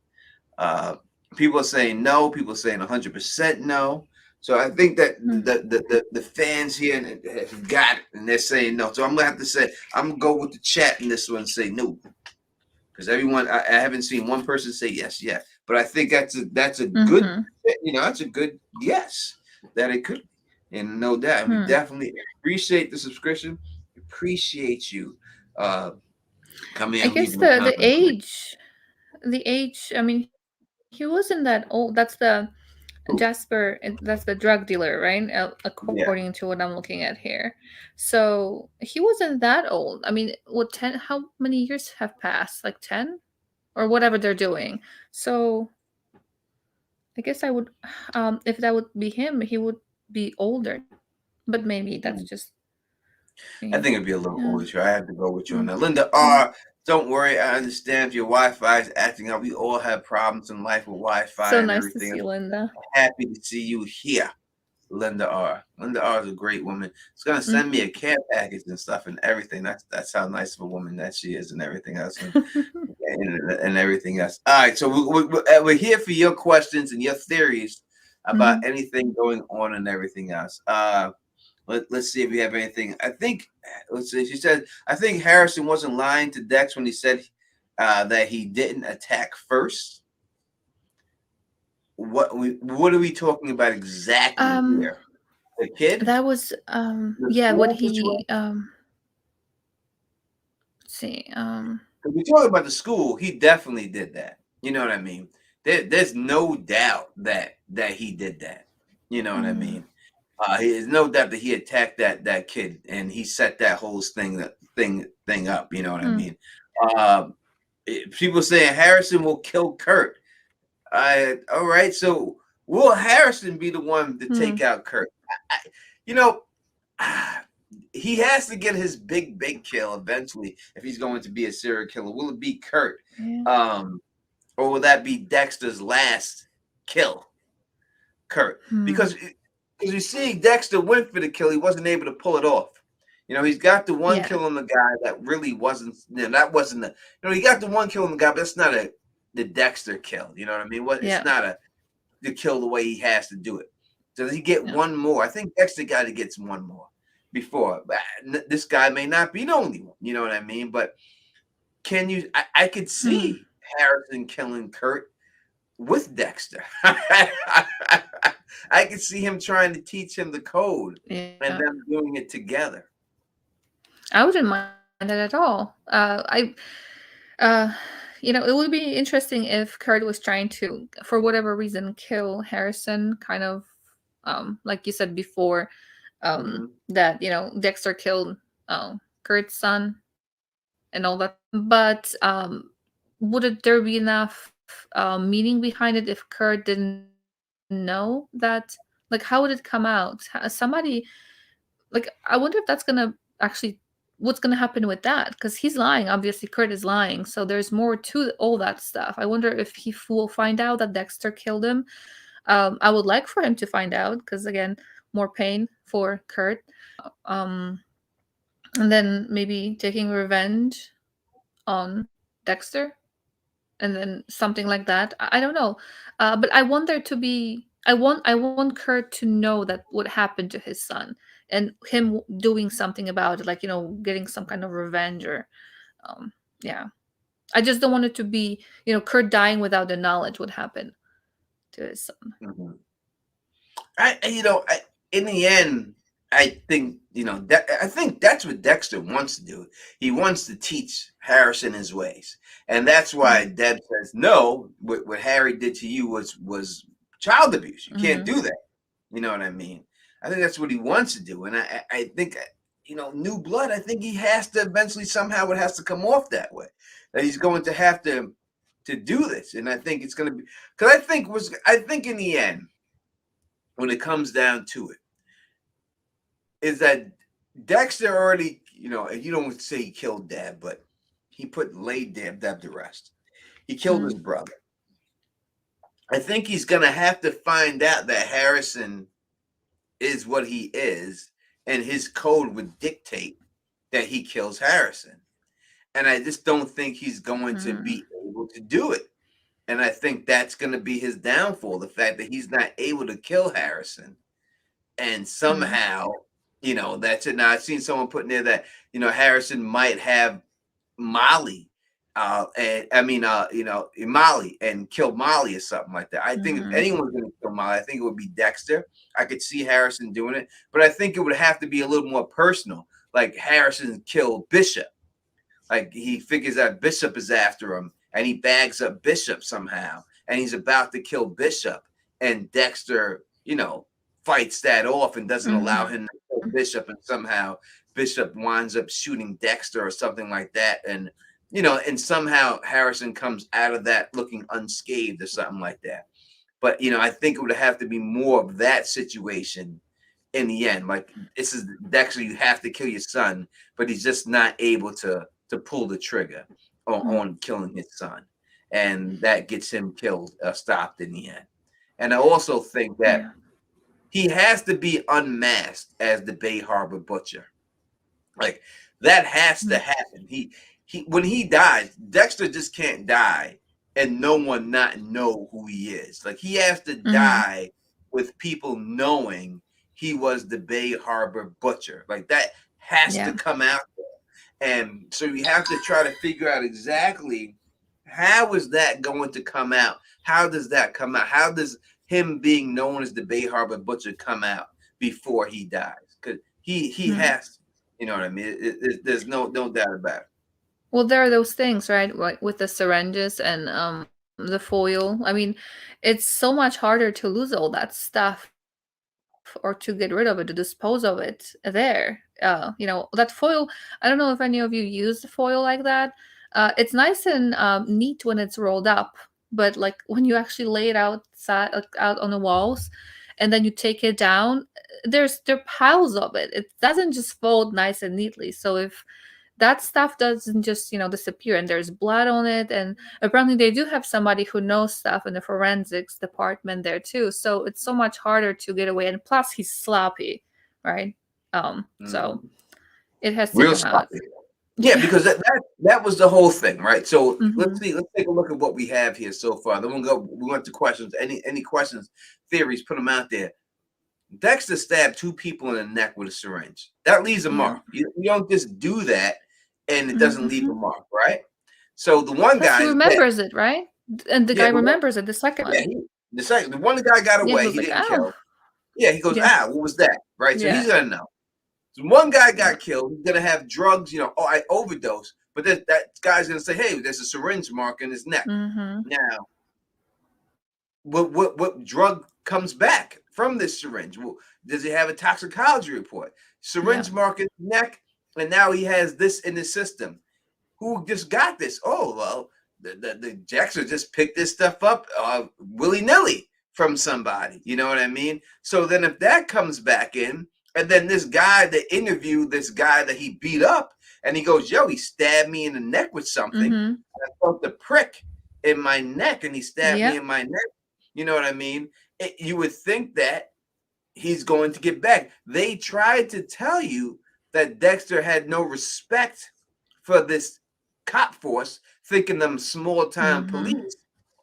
A: People are saying no. People are saying 100% no. So I think that the fans here have got it, and they're saying no. So I'm gonna have to say I'm gonna go with the chat in this one and say no, because everyone I haven't seen one person say yes yet. But I think that's a good, that's a good guess that it could be, and no doubt. We definitely appreciate the subscription. Appreciate you coming in.
B: I guess the age. I mean, he wasn't that old. That's the Jasper. That's the drug dealer, right? According to what I'm looking at here. So he wasn't that old. I mean, what 10? How many years have passed? Like 10, or whatever they're doing. So I guess I would, if that would be him, he would be older. But maybe that's just.
A: I think it'd be a little older. I have to go with you on that.
B: Mm.
A: Linda R, don't worry. I understand if your Wi-Fi is acting up. We all have problems in life with Wi-Fi
B: So
A: and
B: nice
A: everything.
B: to see Linda.
A: Happy to see you here, Linda R. Linda R is a great woman. She's gonna send me a care package and stuff and everything. That's how nice of a woman that she is and everything else and everything else. All right, so we're here for your questions and your theories about anything going on and everything else. Let's see if we have anything. I think, let's see. She said, I think Harrison wasn't lying to Dex when he said that he didn't attack first. What are we talking about exactly here? The kid?
B: That was what he let's see.
A: If we talk about the school, he definitely did that. You know what I mean? There's no doubt that he did that. You know what I mean? There's no doubt that he attacked that kid and he set that whole thing up. You know what I mean? People saying Harrison will kill Kurt. All right, so will Harrison be the one to take out Kurt? He has to get his big kill eventually if he's going to be a serial killer. Will it be Kurt? Or will that be Dexter's last kill? Kurt. Because you see, Dexter went for the kill. He wasn't able to pull it off. He's got the one kill on the guy that really wasn't. That wasn't the. He got the one kill on the guy, but that's not the Dexter kill. You know what I mean? It's not the kill the way he has to do it. So does he get one more? I think Dexter got to get one more before. This guy may not be the only one. You know what I mean? But can you? I could see Harrison killing Kurt with Dexter. I could see him trying to teach him the code and them doing it together.
B: I wouldn't mind that at all. It would be interesting if Kurt was trying to, for whatever reason, kill Harrison, kind of, like you said before, that, Dexter killed Kurt's son and all that. But would there be enough meaning behind it if Kurt didn't know that? Like, how would it come out? Somebody, like, I wonder if that's gonna actually, what's gonna happen with that? Because he's lying. Obviously, Kurt is lying. So there's more to all that stuff. I wonder if will find out that Dexter killed him. I would like for him to find out, because again, more pain for Kurt. Um, and then maybe taking revenge on Dexter, and then something like that. I don't know, but I want there to be. I want Kurt to know that what happened to his son, and him doing something about it, like getting some kind of revenge or, um, yeah. I just don't want it to be Kurt dying without the knowledge what happened to his son.
A: Mhm. In the end, I think I think that's what Dexter wants to do. He wants to teach Harrison his ways, and that's why Deb says no. What Harry did to you was child abuse. You can't do that. You know what I mean? I think that's what he wants to do, and I think New Blood. I think he has to eventually somehow it has to come off that way. That he's going to have to do this, and I think it's going to be because I think in the end, when it comes down to it, is that Dexter already, you don't say he killed Dad, but he laid Dad to rest. He killed his brother. I think he's going to have to find out that Harrison is what he is, and his code would dictate that he kills Harrison. And I just don't think he's going to be able to do it. And I think that's going to be his downfall, the fact that he's not able to kill Harrison. And somehow, that's it. Now, I've seen someone put in there that, Harrison might have Molly, Molly and kill Molly or something like that. I think if anyone's going to kill Molly, I think it would be Dexter. I could see Harrison doing it, but I think it would have to be a little more personal. Like Harrison killed Bishop. Like he figures out Bishop is after him and he bags up Bishop somehow and he's about to kill Bishop, and Dexter, fights that off and doesn't allow him to kill Bishop, and somehow Bishop winds up shooting Dexter or something like that. And, and somehow Harrison comes out of that looking unscathed or something like that. But, I think it would have to be more of that situation in the end. Like, this is Dexter, you have to kill your son, but he's just not able to pull the trigger on killing his son. And that gets him killed, stopped in the end. And I also think that he has to be unmasked as the Bay Harbor Butcher. Like, that has to happen. He when he dies, Dexter just can't die and no one not know who he is. Like, he has to die with people knowing he was the Bay Harbor Butcher. Like, that has to come out there. And so you have to try to figure out exactly how is that going to come out? How does that come out? How does him being known as the Bay Harbor Butcher come out before he dies? Because he has to. You know what I mean? There's no doubt about it.
B: Well, there are those things, right? Like with the syringes and the foil. I mean, it's so much harder to lose all that stuff or to get rid of it, to dispose of it there. That foil, I don't know if any of you use the foil like that. It's nice and neat when it's rolled up, but like when you actually lay it outside, out on the walls, and then you take it down, there are piles of it. It doesn't just fold nice and neatly. So if that stuff doesn't just disappear, and there's blood on it, and apparently they do have somebody who knows stuff in the forensics department there too, so it's so much harder to get away, and plus he's sloppy, right? So it has to
A: Real
B: come
A: sloppy.
B: out.
A: Yeah, because that was the whole thing, right? So let's take a look at what we have here so far. Then we went to questions. Any questions, theories, put them out there. Dexter stabbed 2 people in the neck with a syringe. That leaves a mark. You don't just do that and it doesn't leave a mark, right? So the one guy,
B: he remembers it, right? And the guy remembers it. The second one.
A: The one guy got away. He didn't kill. Yeah, he goes, what was that? Right? So he's gonna know. So one guy got killed. He's gonna have drugs. I overdosed. But that guy's gonna say, hey, there's a syringe mark in his neck. Now, what drug comes back from this syringe? Well, does he have a toxicology report? Syringe mark in his neck, and now he has this in his system. Who just got this? Oh, well, the Dexter just picked this stuff up willy-nilly from somebody. You know what I mean? So then if that comes back in, and then this guy that interviewed this guy that he beat up, and he goes, yo, he stabbed me in the neck with something. I felt the prick in my neck, and he stabbed me in my neck. You know what I mean? You would think that he's going to get back. They tried to tell you that Dexter had no respect for this cop force, thinking them small time
B: Mhm.
A: police.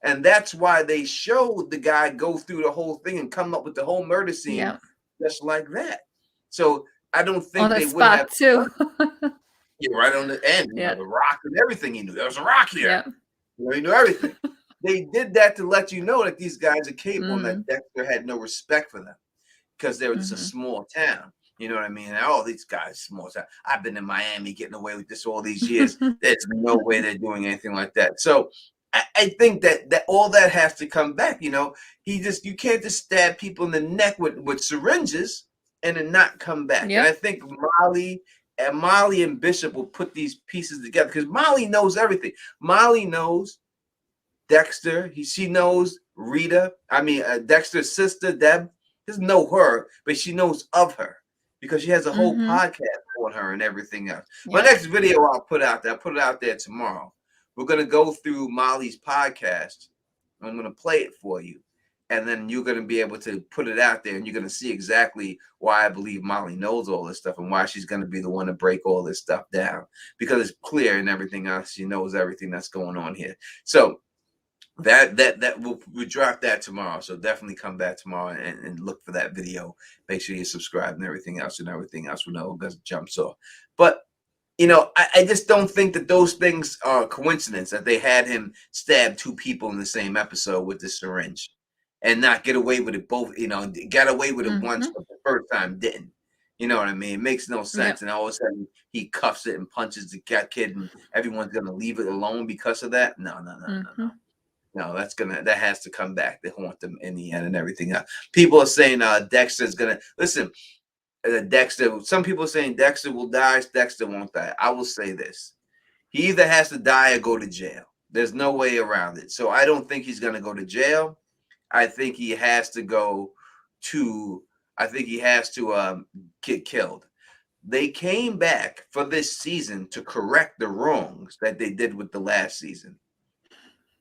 A: And that's why they showed the guy go through the whole thing and come up with the whole murder scene
B: Yeah.
A: just like that. So I don't
B: On
A: think
B: the
A: they would have
B: spot too.
A: right on the end,
B: Yeah.
A: the rock and everything he knew. There was a rock here.
B: Yeah.
A: He knew everything. They did that to let you know that these guys are capable and that
B: Mm.
A: Dexter had no respect for them because they were just a
B: Mhm.
A: small town. You know what I mean? And all these guys, small town. I've been in Miami getting away with this all these years. There's no way they're doing anything like that. So I think that all that has to come back. You can't just stab people in the neck with syringes and then not come back. And I
B: Yep.
A: think Molly and Bishop will put these pieces together because Molly knows everything. Molly knows Dexter. She knows Rita. I mean, Dexter's sister, Deb, doesn't know her, but she knows of her because she has a whole
B: Mhm.
A: podcast on her and everything else. My
B: Yep.
A: next video I'll put out there. I'll put it out there tomorrow. We're going to go through Molly's podcast. I'm going to play it for you. And then you're going to be able to put it out there and you're going to see exactly why I believe Molly knows all this stuff and why she's going to be the one to break all this stuff down because it's clear and everything else. She knows everything that's going on here. So that we'll drop that tomorrow. So definitely come back tomorrow and look for that video. Make sure you subscribe and everything else we know because it jumps off. But I just don't think that those things are a coincidence that they had him stab two people in the same episode with the syringe and not get away with it both, got away with it once,
B: Mhm.
A: but the first time didn't. You know what I mean? It makes no sense.
B: Yep.
A: And all of a sudden he cuffs it and punches the kid and everyone's gonna leave it alone because of that. No, no, no, no, no.
B: Mhm.
A: No, that has to come back to haunt them in the end and everything else. People are saying Dexter's gonna listen. Dexter. Some people are saying Dexter will die. Dexter won't die. I will say this: he either has to die or go to jail. There's no way around it. So I don't think he's gonna go to jail. I think he has to go to. I think he has to get killed. They came back for this season to correct the wrongs that they did with the last season.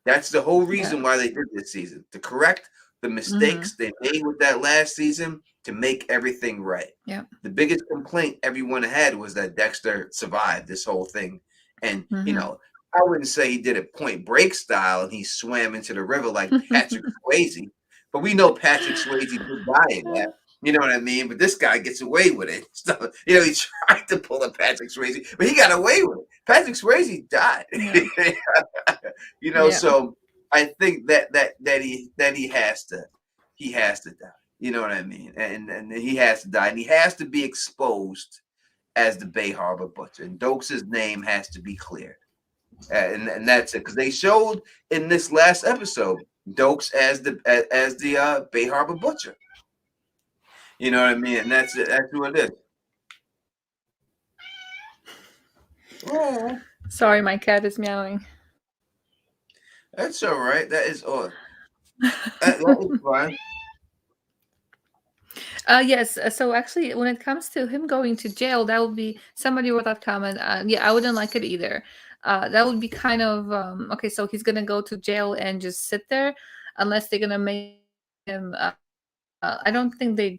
A: That's the whole
B: Yeah.
A: reason why they did this season, to correct the
B: Mhm.
A: mistakes they made with that last season to make everything right.
B: Yep.
A: The biggest complaint everyone had was that Dexter survived this whole thing. And,
B: Mhm.
A: I wouldn't say he did it Point Break style and he swam into the river like Patrick Swayze, but we know Patrick Swayze did die in that. You know what I mean? But this guy gets away with it. So, he tried to pull a Patrick Swayze, but he got away with it. Patrick Swayze died.
B: Yeah. Yeah.
A: So I think that he has to die. You know what I mean? And he has to die, and he has to be exposed as the Bay Harbor Butcher. And Doakes' name has to be cleared, and that's it. Because they showed in this last episode Doakes as the Bay Harbor Butcher. You know what I mean? And that's it. That's who it is. Oh,
B: Sorry, my cat is meowing.
A: that's all right. That is all. That is fine.
B: Yes. So actually, when it comes to him going to jail, that would be somebody wrote that comment. Yeah, I wouldn't like it either. That would be kind of okay. So he's gonna go to jail and just sit there, unless they're gonna make him. I don't think they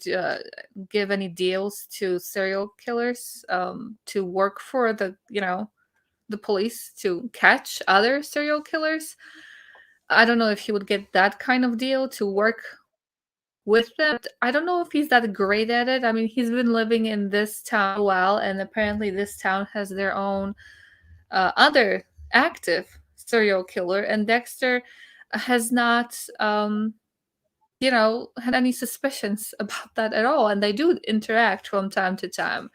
B: give any deals to serial killers to work for the police to catch other serial killers. I don't know if he would get that kind of deal to work with them. I don't know if he's that great at it. I mean, he's been living in this town a while, and apparently this town has their own other active serial killer, and Dexter has not, had any suspicions about that at all. And they do interact from time to time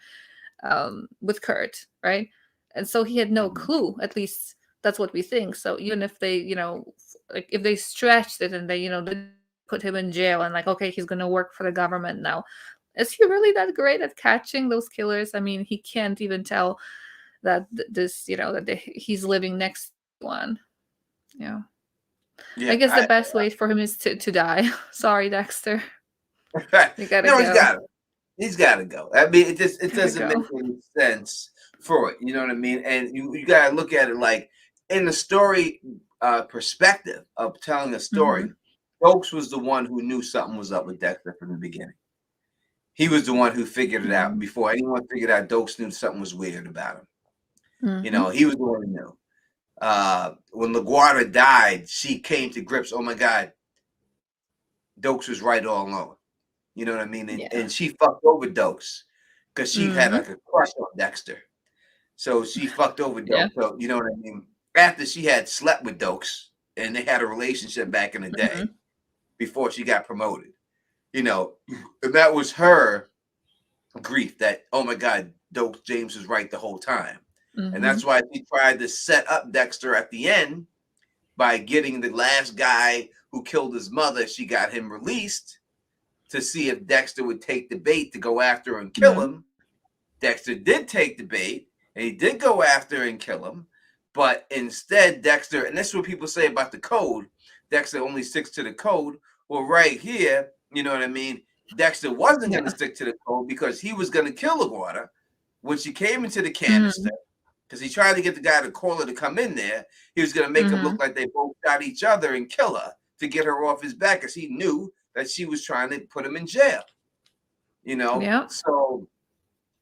B: with Kurt, right? And so he had no
A: Mhm.
B: clue. At least that's what we think. So even if they, like if they stretched it and they, they put him in jail and like, okay, he's gonna work for the government now. Is he really that great at catching those killers? I mean, he can't even tell that this, he's living next to one. Yeah. I
A: Yeah,
B: guess the best way for him is to die. Sorry, Dexter. You gotta
A: no, he's
B: go.
A: got it. He's got to go. I mean, it
B: Gotta
A: doesn't make
B: go.
A: any sense for it. You know what I mean? And you got to look at it like in the story perspective of telling a
B: Hmm.
A: story. Oakes was the one who knew something was up with Dexter from the beginning. He was the one who figured it out
B: Mm.
A: before anyone figured out Doakes knew something was weird about him. You know,
B: Mhm.
A: he was the one who knew. When LaGuardia died, she came to grips. Oh my God, Doakes was right all along. You know what I mean? And
B: Yeah.
A: she fucked over Doakes because she had
B: Mhm.
A: like a crush on Dexter. So she fucked over
B: Yeah.
A: Doakes. So you know what I mean? After she had slept with Doakes and they had a relationship back in the day
B: Mhm.
A: before she got promoted. You know, and that was her grief that, oh my God, Doakes James was right the whole time. And that's
B: Mhm.
A: why she tried to set up Dexter at the end by getting the last guy who killed his mother. She got him released to see if Dexter would take the bait to go after and kill
B: Mhm.
A: him. Dexter did take the bait and he did go after and kill him. But instead, Dexter, and this is what people say about the code, Dexter only sticks to the code. Well, right here, you know what I mean? Dexter wasn't going to
B: Yeah.
A: stick to the code because he was going to kill LaGuardia when she came into the canister.
B: Mhm.
A: Because he tried to get the guy to call her to come in there. He was going to make him look
B: Mhm.
A: like they both shot each other and kill her to get her off his back because he knew that she was trying to put him in jail. You know,
B: Yeah.
A: so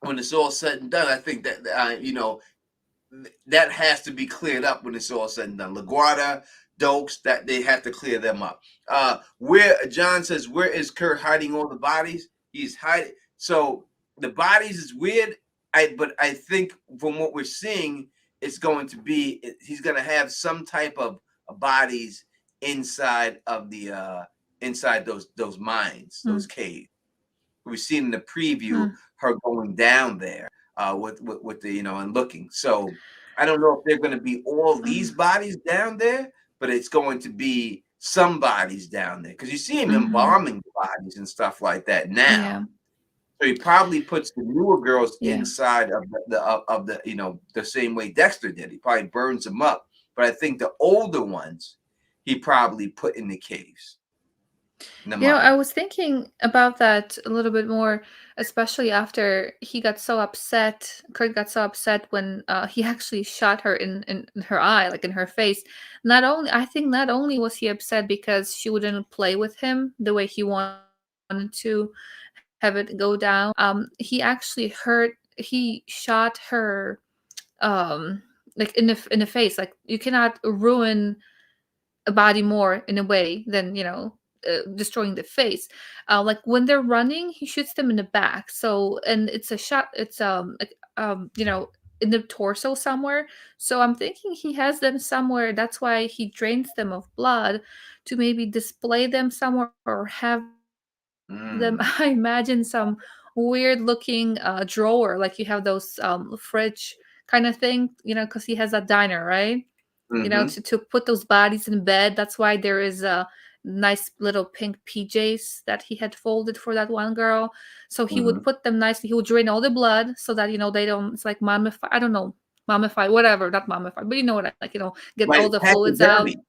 A: when it's all said and done, I think that that has to be cleared up when it's all said and done. LaGuardia, Dokes, that they have to clear them up. Where John says, where is Kurt hiding all the bodies? He's hiding. So the bodies is weird. But I think from what we're seeing, it's going to be he's going to have some type of bodies inside of the inside those mines, those
B: Mm.
A: caves. We've seen in the preview
B: Mm.
A: her going down there with the and looking. So I don't know if they're going to be all these
B: Mm.
A: bodies down there, but it's going to be some bodies down there because you see him
B: Mhm.
A: embalming bodies and stuff like that now.
B: Yeah.
A: So he probably puts the newer girls
B: Yeah.
A: inside of the the same way Dexter did. He probably burns them up, but I think the older ones he probably put in the caves, in the
B: I
A: mine.
B: was thinking about that a little bit more, especially after he got so upset. Kurt got so upset when he actually shot her in her eye, like in her face. I think not only was he upset because she wouldn't play with him the way he wanted to have it go down. He shot her like in the face. Like you cannot ruin a body more in a way than destroying the face. Like when they're running, he shoots them in the back. So and it's a shot. It's like, in the torso somewhere. So I'm thinking he has them somewhere. That's why he drains them of blood to maybe display them somewhere or have them.
A: Mm.
B: I imagine some weird looking drawer, like you have those fridge kind of thing, because he has a diner, right?
A: Mm-hmm.
B: To put those bodies in bed. That's why there is a nice little pink PJs that he had folded for that one girl. So he would
A: Mm-hmm.
B: put them nicely. He would drain all the blood so that they don't. It's like mummify. I don't know, mummify, whatever, not mummify, but you know what I like. Get
A: Like
B: all the fluids out.
A: taxidermy.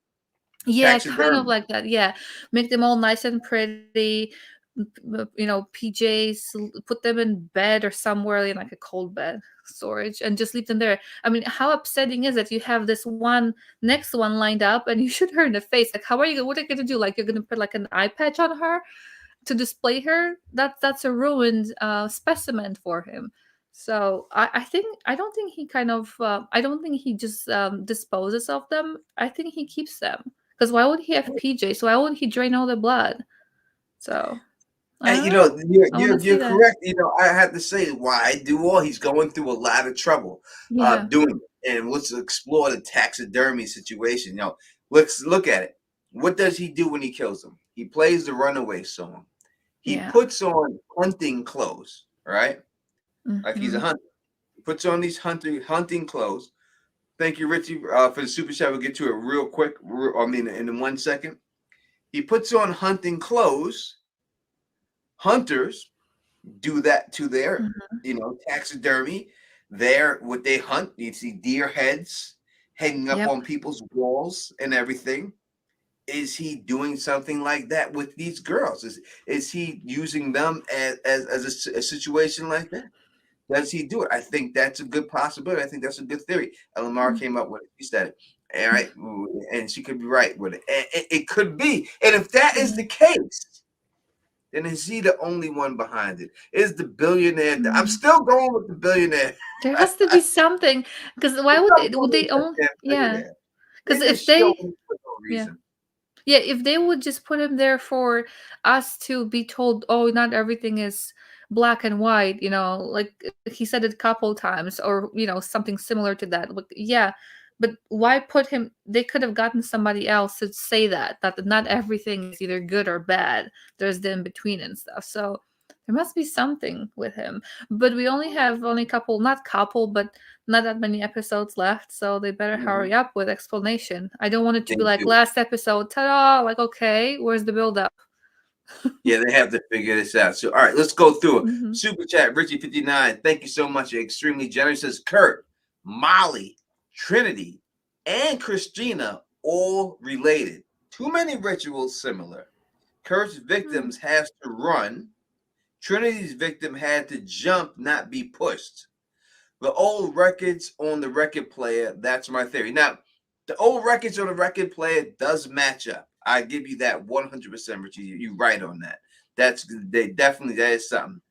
B: Yeah, kind of
A: Taxidermy.
B: like that. Yeah, make them all nice and pretty. PJs, put them in bed or somewhere in like a cold bed storage and just leave them there. I mean, how upsetting is it? You have this one next one lined up and you shoot her in the face. Like, what are you gonna do? Like, you're gonna put like an eye patch on her to display her? That's a ruined specimen for him. So I don't think he I don't think he just disposes of them. I think he keeps them because why would he have PJs? Why would he drain all the blood? So I
A: And
B: don't know.
A: you're
B: I wanna see
A: you're
B: that.
A: correct. I had to say why do all he's going through a lot of trouble
B: Yeah.
A: doing it. And let's explore the taxidermy situation. Let's look at it. What does he do when he kills them? He plays the runaway song. He
B: Yeah.
A: puts on hunting clothes, right? Like he's a
B: Mhm.
A: hunter. He puts on these hunting clothes. Thank you, Richie, for the super chat. We'll get to it real quick. I mean, in 1 second. He puts on hunting clothes. Hunters do that to their,
B: Mhm.
A: taxidermy. There, what they hunt, you see deer heads hanging up
B: Yep.
A: on people's walls and everything. Is he doing something like that with these girls? Is he using them as a situation like that? Does he do it? I think that's a good possibility. I think that's a good theory. Lamar
B: Mm.
A: came up with it. He said it. All right, and she could be right with it. And it could be. And if that is the
B: Mhm.
A: case, then is he the only one behind it? Is the billionaire? I'm
B: Mm.
A: still going with the billionaire.
B: There has to be something, because why
A: There's
B: would
A: something
B: they? Would
A: going on
B: they
A: with that
B: own?
A: damn
B: Yeah,
A: billionaire. They
B: because
A: just
B: if
A: show
B: they,
A: me for no
B: yeah.
A: reason.
B: Yeah, if they would just put him there for us to be told, oh, not everything is black and white, like he said it a couple times, or something similar to that. Like, yeah, but why put him? They could have gotten somebody else to say that not everything is either good or bad. There's the in between and stuff. So there must be something with him. But we only have only couple, not couple, but not that many episodes left, so they better
A: Mhm.
B: hurry up with explanation. I don't want it to
A: They
B: be like
A: do.
B: last episode, ta-da! Like, okay, where's the build up?
A: Yeah, they have to figure this out. So, all right, let's go through it.
B: Hmm.
A: Super chat, Richie59. Thank you so much. You're extremely generous. Says Kurt, Molly, Trinity, and Christina all related. Too many rituals similar. Kurt's victims has to run. Trinity's victim had to jump, not be pushed. The old records on the record player, that's my theory. Now, the old records on the record player does match up. I give you that 100%, Richie. You're right on that. That is something.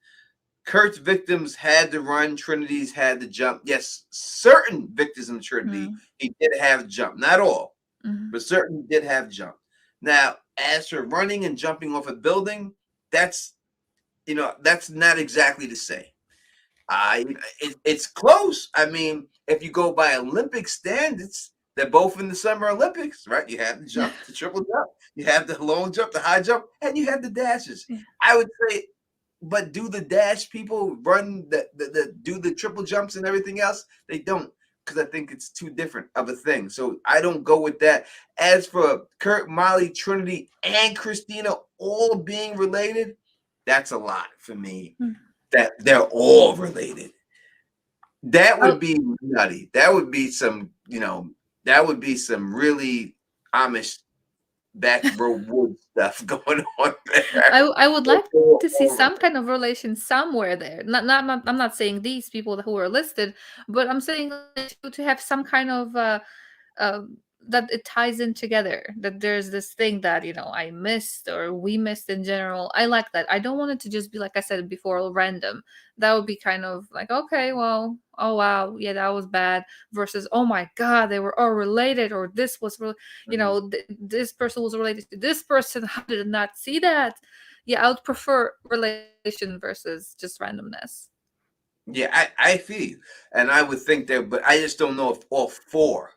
A: Kurt's victims had to run, Trinity's had to jump. Yes, certain victims in Trinity, he did have jump. Not all,
B: Hmm.
A: but certain did have jump. Now, as for running and jumping off a building, that's that's not exactly the same. It's close. I mean, if you go by Olympic standards, they're both in the Summer Olympics, right? You have the
B: Yeah.
A: jump, the triple jump, you have the long jump, the high jump, and you have the dashes.
B: Yeah.
A: I would say, but do the dash people run the do the triple jumps and everything else? They don't, because I think it's too different of a thing. So I don't go with that. As for Kurt, Molly, Trinity, and Christina all being related, that's a lot for me. That they're all related. That
B: Oh,
A: would be nutty. That would be some, that would be some really Amish back row wood stuff going on there.
B: I would
A: They're
B: like to see
A: all
B: some kind of relation somewhere there. I'm not saying these people who are listed, but I'm saying to have some kind of uh, that it ties in together. That there's this thing that I missed or we missed in general. I like that. I don't want it to just be like I said before, random. That would be kind of like, okay, well, oh wow, yeah, that was bad. Versus, oh my god, they were all related, or this was,
A: Mhm.
B: this person was related to this person. How did I not see that? Yeah, I would prefer relation versus just randomness.
A: Yeah, I feel you. And I would think that, but I just don't know if all four.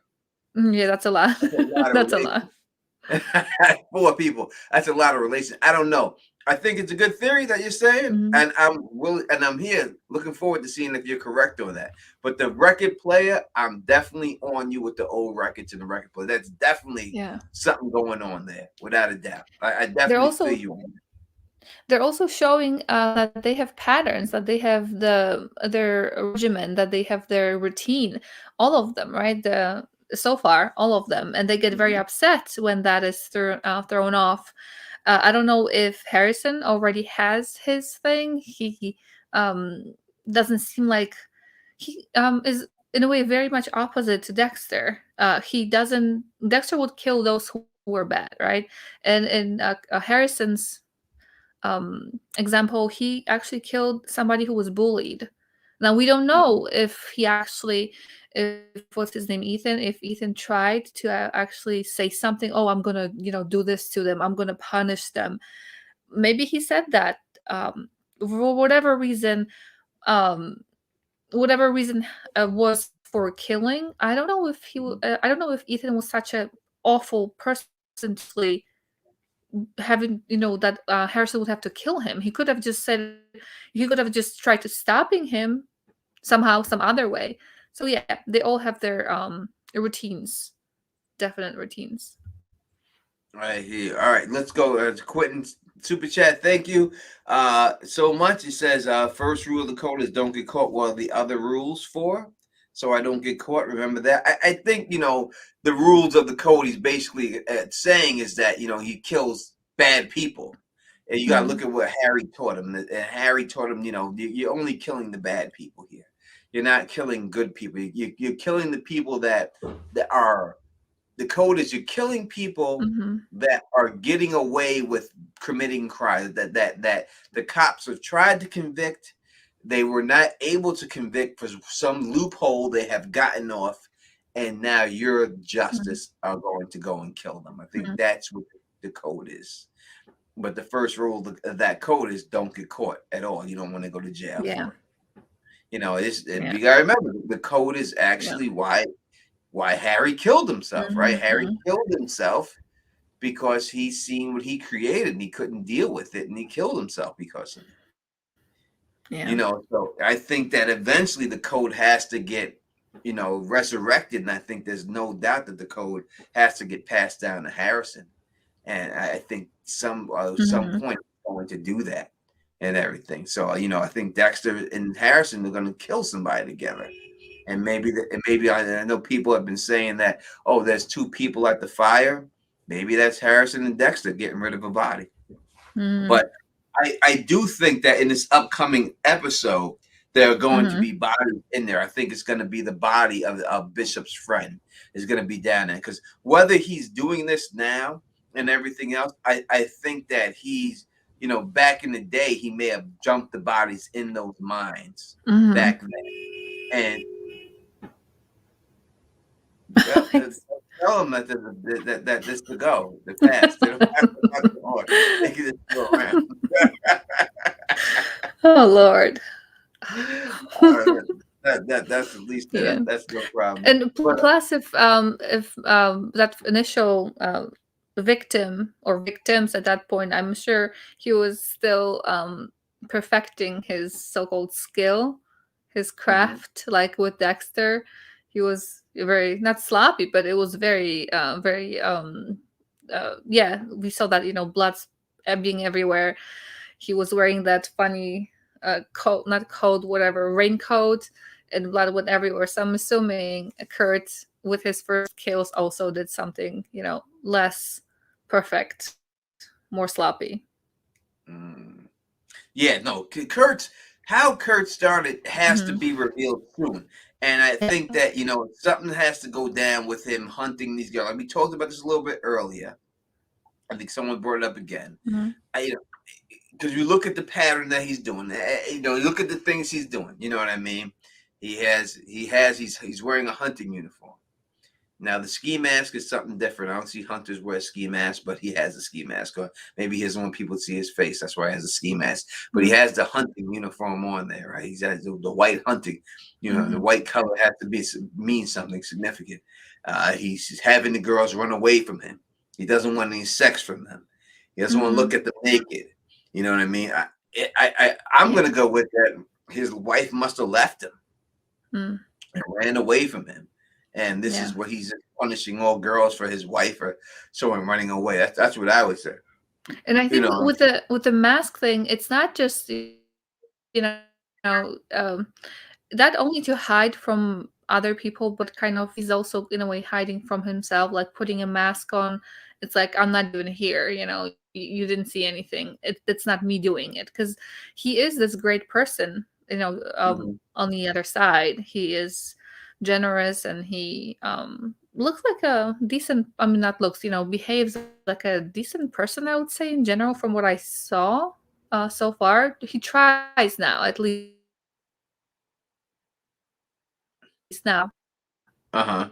B: Yeah, that's a lot.
A: That's a lot of
B: That's a lot.
A: relation. Four people. That's a lot of relation. I don't know. I think it's a good theory that you're saying,
B: Mhm.
A: and I'm here looking forward to seeing if you're correct on that. But the record player, I'm definitely on you with the old records and the record player. That's definitely
B: Yeah.
A: something going on there, without a doubt. I
B: They're
A: definitely feel
B: also
A: you.
B: they're also showing that they have patterns, that they have their regimen, that they have their routine, all of them, right? The so far, all of them, and they get very
A: Mhm.
B: upset when that is thrown off. I don't know if Harrison already has his thing. He doesn't seem like he is in a way very much opposite to Dexter. He doesn't. Dexter would kill those who were bad, right? And in Harrison's example, he actually killed somebody who was bullied. Now we don't
A: Mhm.
B: know if he actually, if what's his name, Ethan, if Ethan tried to actually say something. Oh, I'm gonna, do this to them. I'm gonna punish them. Maybe he said that for whatever reason. Um, whatever reason was for killing. I don't know if I don't know if Ethan was such a awful person to actually having that Harrison would have to kill him. He could have just said, he could have just tried to stopping him somehow, some other way. So yeah, they all have their routines, definite routines.
A: Right here. All right, let's go. Quentin super chat. Thank you so much. It says first rule of the code is don't get caught. While the other rules for, so I don't get caught. Remember that. I think the rules of the code he's basically saying is that he kills bad people, and you got to look
B: Mm.
A: at what Harry taught him. And Harry taught him, you're only killing the bad people here. You're not killing good people. You're killing the people that are the code is you're killing people
B: Hmm.
A: that are getting away with committing crimes. That the cops have tried to convict. They were not able to convict for some loophole they have gotten off, and now your justice are going to go and kill them. I think that's what the code is. But the first rule of that code is don't get caught at all. You don't want to go to jail
B: Yeah.
A: for it. You know,
B: Yeah.
A: you gotta remember the code is actually why Harry killed himself, right? Harry
B: Mhm.
A: killed himself because he seen what he created and he couldn't deal with it, and he killed himself because of it.
B: Yeah.
A: You know, so I think that eventually the code has to get, you know, resurrected, and I think there's no doubt that the code has to get passed down to Harrison, and I think some
B: Mhm.
A: point going to do that and everything. So you know, I think Dexter and Harrison are going to kill somebody together, and maybe I know people have been saying that, oh, there's two people at the fire. Maybe that's Harrison and Dexter getting rid of a body.
B: Mhm.
A: But I do think that in this upcoming episode, there are going to
B: Mhm.
A: be bodies in there. I think it's going to be the body of Bishop's friend is going to be down there, because whether he's doing this now and everything else, I think that he's, you know, back in the day, he may have jumped the bodies in those mines
B: Mhm.
A: back then. And yep, tell them that this to go, the past. They don't have to watch the horse. They can just go around.
B: Oh Lord.
A: That's at least
B: Yeah.
A: that's no problem.
B: And
A: But
B: plus, if that initial victim or victims at that point, I'm sure he was still perfecting his so-called skill, his
A: mhm,
B: craft. Like with Dexter, he was very not sloppy, but it was very, very. Yeah, we saw that, blood being everywhere. He was wearing that funny coat, not coat, whatever, raincoat, and blood went everywhere. So I'm assuming Kurt, with his first kills, also did something, less perfect, more sloppy.
A: mm, yeah, no, how Kurt started has to
B: Hmm.
A: be revealed soon. And I think that, you know, something has to go down with him hunting these girls. Like we talked about this a little bit earlier. I think someone brought it up again.
B: Hmm.
A: You know, because you look at the pattern that he's doing, you know, look at the things he's doing. You know what I mean? He's wearing a hunting uniform. Now the ski mask is something different. I don't see hunters wear ski masks, but he has a ski mask. Or maybe he doesn't want people to see his face. That's why he has a ski mask. But he has the hunting uniform on there, right? He's has the white hunting. You know, the
B: Hmm.
A: white color has to mean something significant. He's having the girls run away from him. He doesn't want any sex from them. He doesn't want to look
B: Hmm.
A: at them naked. You know what I mean? I'm
B: Yeah.
A: gonna go with that. His wife must have left him
B: Mm.
A: and ran away from him. And this
B: Yeah.
A: is what he's punishing all girls for his wife or someone running away. That's what I would say.
B: And I
A: You
B: think
A: know.
B: with the mask thing, it's not just, know um, that only to hide from other people, but kind of he's also in a way hiding from himself, like putting a mask on. It's like, I'm not even here, you didn't see anything. It's not me doing it, because he is this great person,
A: Mhm.
B: on the other side. He is generous, and he looks like a decent, I mean, not looks, behaves like a decent person, I would say, in general, from what I saw so far. He tries now, at least now.
A: Uh-huh.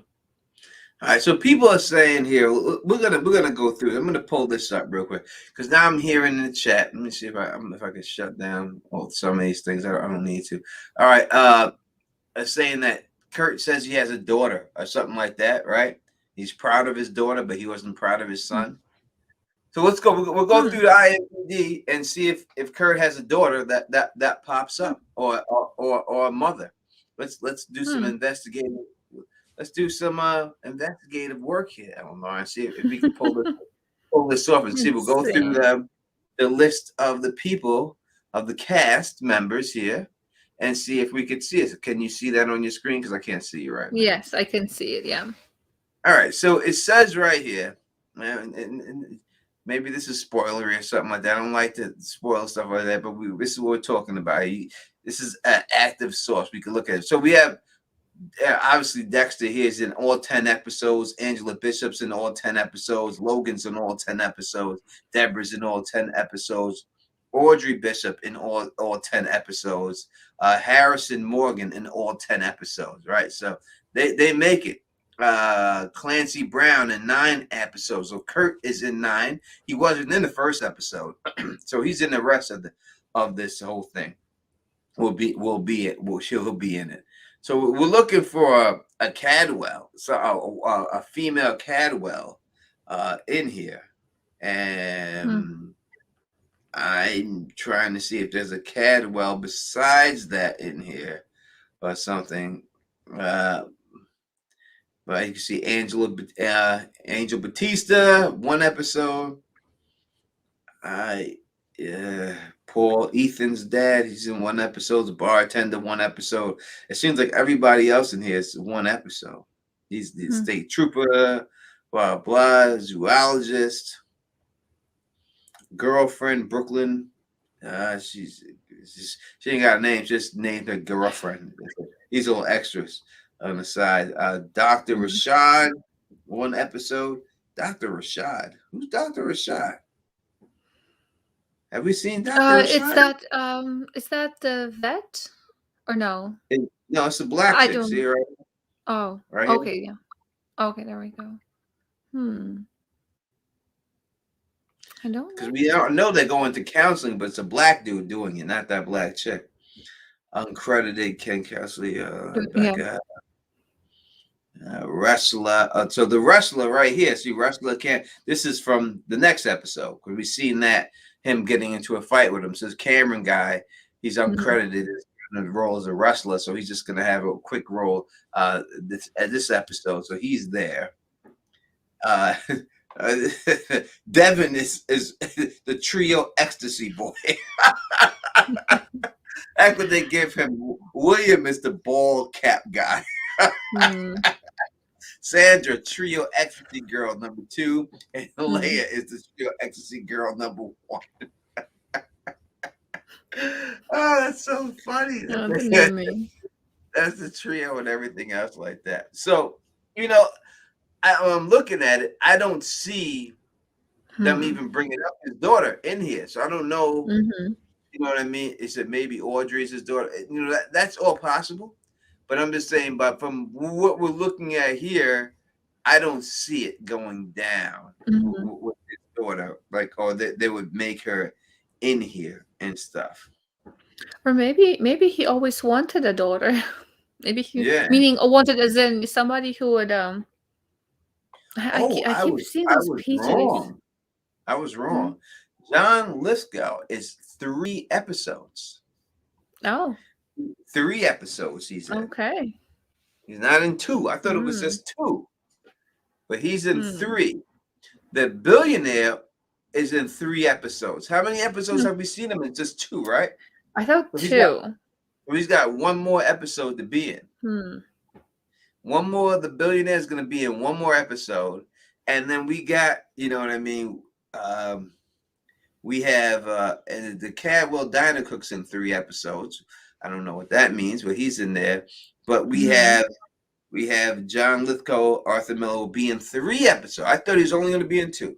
A: All right, so people are saying here, we're gonna go through. I'm gonna pull this up real quick because now I'm hearing in the chat. Let me see if I can shut down some of these things. I don't need to. All right, saying that Kurt says he has a daughter or something like that, right? He's proud of his daughter, but he wasn't proud of his son. So let's go. We'll go through
B: Hmm.
A: the IMDb and see if Kurt has a daughter that pops
B: Hmm.
A: up, or a mother. Let's do some
B: Hmm.
A: investigative. Let's do some investigative work here, Eleanor, and see if we can pull this off and see. We'll
B: Let's
A: go through
B: see.
A: the list of the people of the cast members here and see if we could see it. Can you see that on your screen? Because I can't see you right now.
B: Yes, I can see it. Yeah.
A: All right, so it says right here, and maybe this is spoilery or something like that. I don't like to spoil stuff like that, but this is what we're talking about. This is an active source. We can look at it. So we have Obviously Dexter here is in all 10 episodes. Angela Bishop's in all 10 episodes. Logan's in all 10 episodes. Deborah's in all 10 episodes. Audrey Bishop in all 10 episodes. Harrison Morgan in all 10 episodes, right? So they make it. Clancy Brown in 9 episodes. So Kurt is in 9. He wasn't in the first episode. So he's in the rest of this whole thing. He'll be in it. So we're looking for a Cadwell, so a female Cadwell in here, and I'm trying to see if there's a Cadwell besides that in here or something. But you can see Angel Batista, 1 episode. Paul, Ethan's dad, he's in 1 episode. The bartender, 1 episode. It seems like everybody else in here is 1 episode. He's the state trooper, blah blah, zoologist, girlfriend, Brooklyn. She ain't got a name, just named her girlfriend. These little extras on the side. Dr. Rashad, 1 episode. Dr. Rashad. Who's Dr. Rashad? Have we seen Dr. Rashad?
B: Is that the vet or no?
A: No, it's the black
B: I
A: chick.
B: don't.
A: See her right?
B: Oh,
A: Right
B: okay, yeah. Okay, there we go. I don't
A: Because
B: know.
A: we don't know they're going to counseling, but it's a black dude doing it, not that black chick. Uncredited Ken Cassidy, wrestler. So the wrestler right here, see, wrestler can't. This is from the next episode because we've seen that him getting into a fight with him. So this Cameron guy, he's uncredited in the role as a wrestler, so he's just gonna have a quick role this episode. So he's there. Devin is the trio ecstasy boy. That's what they give him. William is the bald cap guy. Sandra, trio ecstasy girl number 2, and Leia is the trio ecstasy girl number 1. Oh, that's so funny. That's the trio and everything else like that. So, I'm looking at it. I don't see them even bringing up his daughter in here. So I don't know. You know what I mean? Is it maybe Audrey's his daughter? That's all possible. But I'm just saying, but from what we're looking at here, I don't see it going down with his daughter, or they would make her in here and stuff.
B: Or maybe he always wanted a daughter. Maybe he meaning wanted as in somebody who would I keep seeing those pages.
A: I was wrong. John Lithgow is 3 episodes.
B: Oh.
A: 3 episodes he's in.
B: Okay.
A: He's not in 2. I thought it was just 2. But he's in 3. The billionaire is in 3 episodes. How many episodes have we seen him in? Just 2, right?
B: I thought 2.
A: He's got 1 more episode to be in. 1 more. The billionaire is going to be in 1 more episode. And then we got, you know what I mean? We have the Cadwell Diner Cooks in 3 episodes. I don't know what that means, but he's in there. But we have John Lithgow, Arthur Miller will be in 3 episodes. I thought he was only going to be in 2,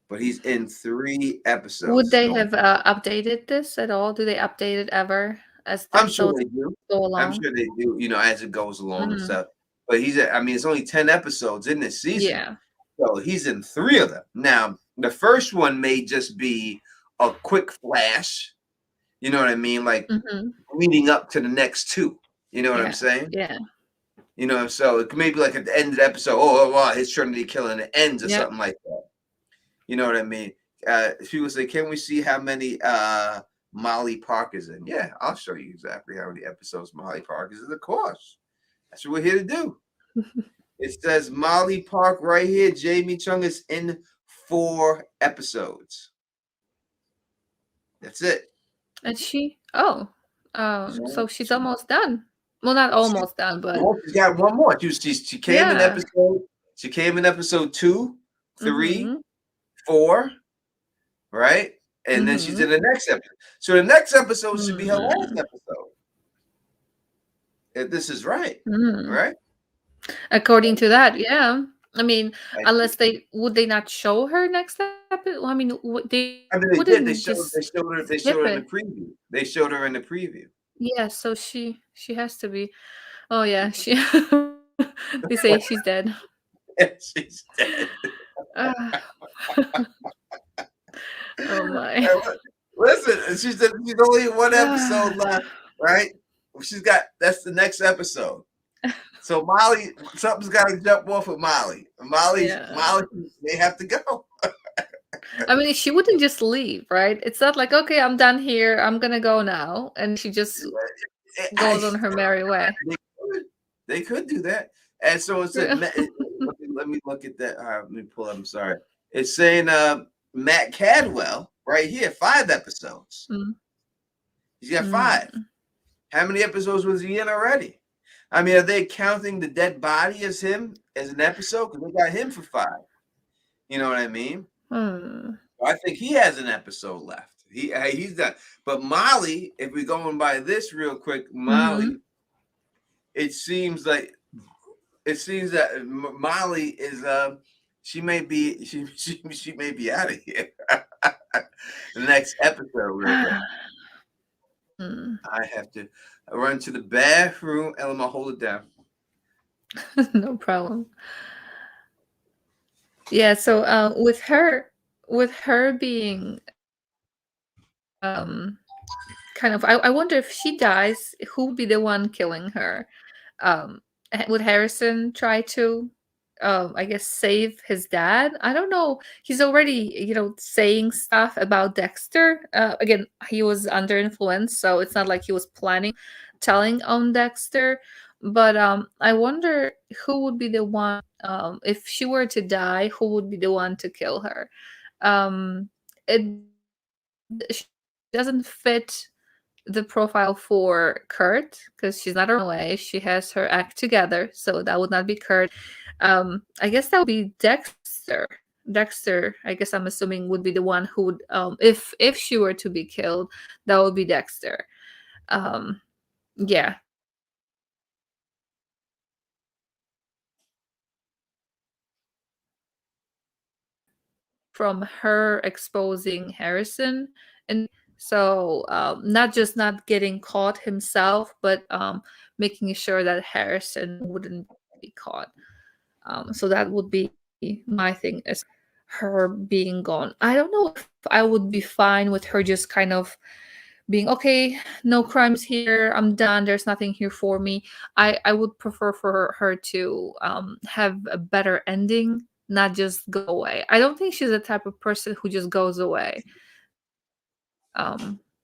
A: but he's in 3 episodes.
B: Would they have updated this at all? Do they update it ever as the
A: episodes go along? I'm sure they do. As it goes along and stuff. But it's only 10 episodes in this season.
B: Yeah.
A: So he's in 3 of them. Now, the first one may just be a quick flash. You know what I mean? Like leading up to the next 2. You know what I'm saying?
B: Yeah.
A: So it may be like at the end of the episode, oh wow, his Trinity killing it ends or something like that. You know what I mean? People say, can we see how many Molly Parker's in? Yeah, I'll show you exactly how many episodes Molly Parker's in. Of course. That's what we're here to do. It says Molly Park right here. Jamie Chung is in 4 episodes. That's it.
B: And she? So she's almost done. Well, not almost done, but
A: she's got 1 more. She came in episode. She came in episode 2, 3, 4, right? And then she's in the next episode. So the next episode should be her last episode. This is right,
B: Mm.
A: right?
B: According to that, yeah. I mean,
A: I,
B: unless they not show her next episode? Well, I mean, they
A: I mean, they did.
B: wouldn't just
A: They
B: skip
A: showed her in the
B: it.
A: preview. They showed her in the preview.
B: Yeah, so she has to be. Oh yeah, she. They say she's dead.
A: She's dead.
B: Ah. Oh my.
A: Listen, she's only one episode
B: Ah.
A: left, right? She's got that's the next episode. So Molly, something's got to jump off of Molly. Molly,
B: Yeah.
A: they have to go.
B: I mean, she wouldn't just leave, right? It's not like, okay, I'm done here. I'm gonna go now, and she just
A: I,
B: goes on her merry way.
A: they could do that. And so it said,
B: Yeah.
A: let me look at that. Let me pull up. I'm sorry. It's saying Matt Cadwell right here, 5 episodes.
B: Mm.
A: He's got 5. How many episodes was he in already? I mean, are they counting the dead body as him as an episode? Because they got him for 5. You know what I mean? I think he has an episode left. He's done. But Molly, if we're going by this real quick, Molly, it seems that Molly is she may be out of here. The next episode. I have to run to the bathroom. Elma, hold it down.
B: No problem. Yeah, so with her being kind of, I wonder if she dies, who would be the one killing her? Would Harrison try to I guess save his dad? I don't know. He's already, saying stuff about Dexter. Again, he was under influence, so it's not like he was planning telling on Dexter. But I wonder who would be the one, if she were to die, who would be the one to kill her? It she doesn't fit the profile for Kurt because she's not away. She has her act together, so that would not be Kurt. I guess that would be Dexter. Dexter, I guess I'm assuming, would be the one who would, if she were to be killed, that would be Dexter. Yeah. From her exposing Harrison, and so not just not getting caught himself, but making sure that Harrison wouldn't be caught. So that would be my thing, is her being gone. I don't know if I would be fine with her just kind of being okay, no crimes here, I'm done, there's nothing here for me. I would prefer for her to have a better ending, not just go away. I don't think she's the type of person who just goes away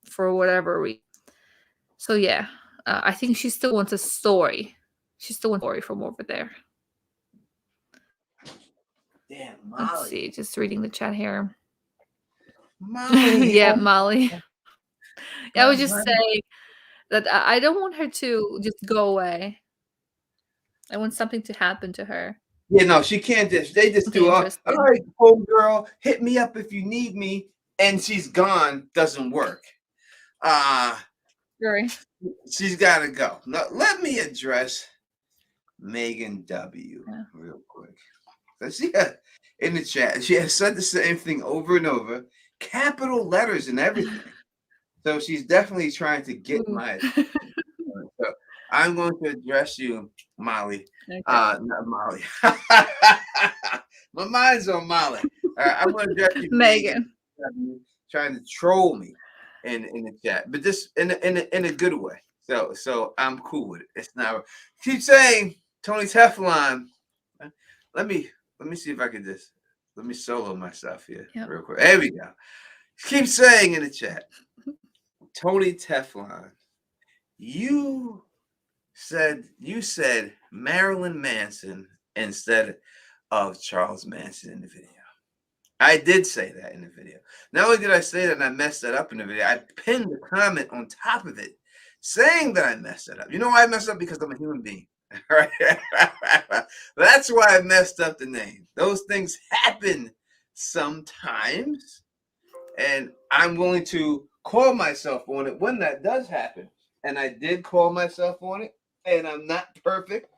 B: for whatever reason. So yeah, I think she still wants a story. She still wants a story from over there.
A: Damn, Molly.
B: Let's see, just reading the chat here.
A: Molly.
B: Yeah, Molly. Yeah, I was just saying that I don't want her to just go away. I want something to happen to her.
A: Yeah, no, she can't just. They just do all right, home girl, hit me up if you need me, and she's gone. Doesn't work. She's got to go. Now, let me address Megan W. Real quick. She in the chat, she has said the same thing over and over, capital letters and everything. So she's definitely trying to get my attention. So I'm going to address you, Molly. Okay. Not Molly. My mind's on Molly. I'm going to address you,
B: Megan.
A: Trying to troll me in the chat, but just in a good way. So I'm cool with it. It's not. Keep saying Tony Teflon. Let me see if I can just let me solo myself here real quick. There we go. Keep saying in the chat, Tony Teflon. You said Marilyn Manson instead of Charles Manson in the video. I did say that in the video. Not only did I say that and I messed that up in the video, I pinned the comment on top of it saying that I messed it up. You know why I messed up? Because I'm a human being. Right? That's why I messed up the name. Those things happen sometimes, and I'm willing to call myself on it when that does happen. And I did call myself on it. and I'm not perfect.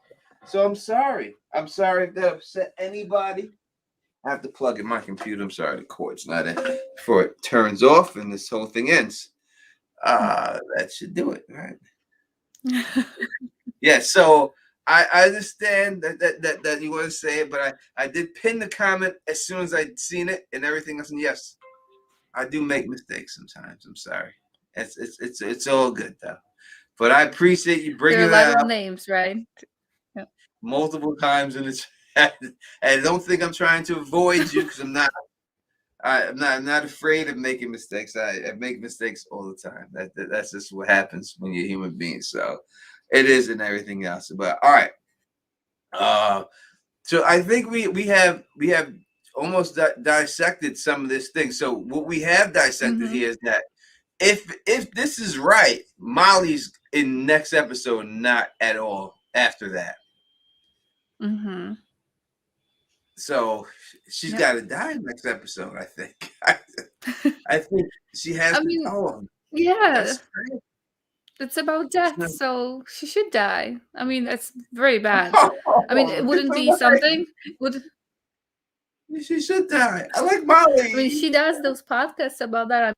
A: So I'm sorry. I'm sorry if that upset anybody. I have to plug in my computer. I'm sorry, the cord's not in before it turns off and this whole thing ends. That should do it, right? Yeah. So I understand that you want to say it, but I did pin the comment as soon as I'd seen it and everything else. And yes, I do make mistakes sometimes. I'm sorry. It's all good though. But I appreciate you
B: There are
A: bringing
B: a lot
A: that
B: of
A: up
B: names, right? Yeah.
A: multiple times in the chat. And don't think I'm trying to avoid you because I'm not. I'm not afraid of making mistakes. I make mistakes all the time. That's just what happens when you're a human being. So it is and everything else. But all right. Uh, so I think we have almost dissected some of this thing. So what we have dissected
B: Mm-hmm.
A: here is that if this is right, Molly's in next episode, not at all after that.
B: Mm-hmm.
A: So she's
B: Yep.
A: got to die next episode. I think. I think she has
B: I
A: to.
B: mean,
A: Oh,
B: yeah,
A: that's great.
B: it's about death, so she should die. I mean, it's very bad. I mean, it
A: Oh,
B: wouldn't be
A: different way.
B: something. Would
A: She should die. I like
B: I mean,
A: Molly.
B: she does those podcasts about that.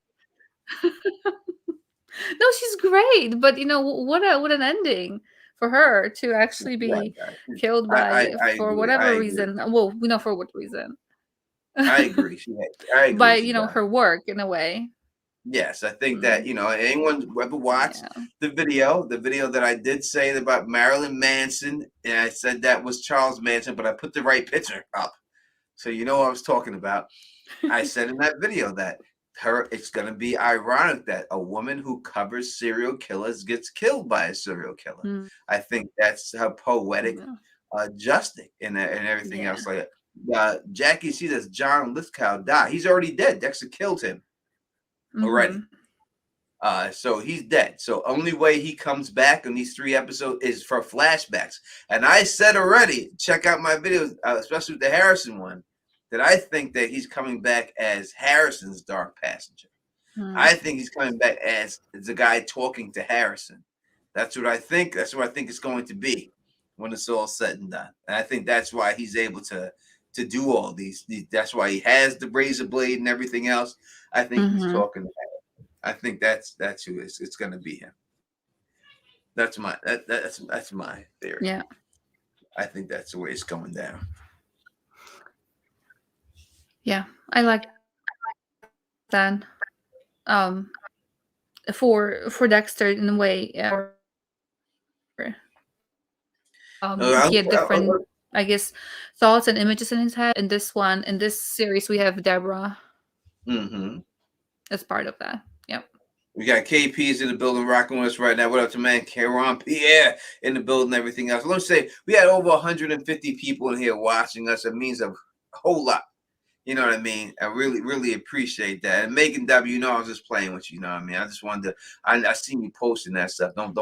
B: No, she's great, but what an ending for her to actually be
A: Yeah,
B: killed
A: I
B: by
A: I
B: for
A: agree. I
B: whatever
A: agree.
B: reason. Well, we know for what reason.
A: I agree. I agree.
B: By
A: She died.
B: her work in a way.
A: Yes, I think that
B: Mm,
A: anyone who ever watched
B: yeah.
A: the video that I did say about Marilyn Manson, and I said that was Charles Manson, but I put the right picture up, so you know what I was talking about. I said in that video that it's going to be ironic that a woman who covers serial killers gets killed by a serial killer.
B: Mm,
A: I think that's her poetic
B: yeah.
A: justice and everything
B: Yeah.
A: else like that. Jackie sees as John Lithgow die. He's already dead. Dexter killed him already.
B: Mhm.
A: So he's dead. So only way he comes back in these 3 episodes is for flashbacks. And I said already, check out my videos, especially with the Harrison one, that I think that he's coming back as Harrison's dark passenger.
B: Mm.
A: I think he's coming back as the guy talking to Harrison. That's what I think. That's what I think it's going to be when it's all said and done. And I think that's why he's able to do all these. That's why he has the razor blade and everything else. I think he's
B: Mhm.
A: talking to I think that's who it's going to be him. That's my theory.
B: Yeah.
A: I think that's the way it's going down.
B: Yeah. I like that. Um for Dexter in a way. He had different, I guess, thoughts and images in his head. In this series, we have Deborah as part of that. Yep.
A: We got KP's in the building rocking with us right now. What up to man? Caron Pierre in the building, everything else. Let me say, we had over 150 people in here watching us. It means a whole lot. You know what I mean? I really, really appreciate that. And Megan W, I was just playing with you. You know what I mean? I just wanted to. I seen you posting that stuff. Don't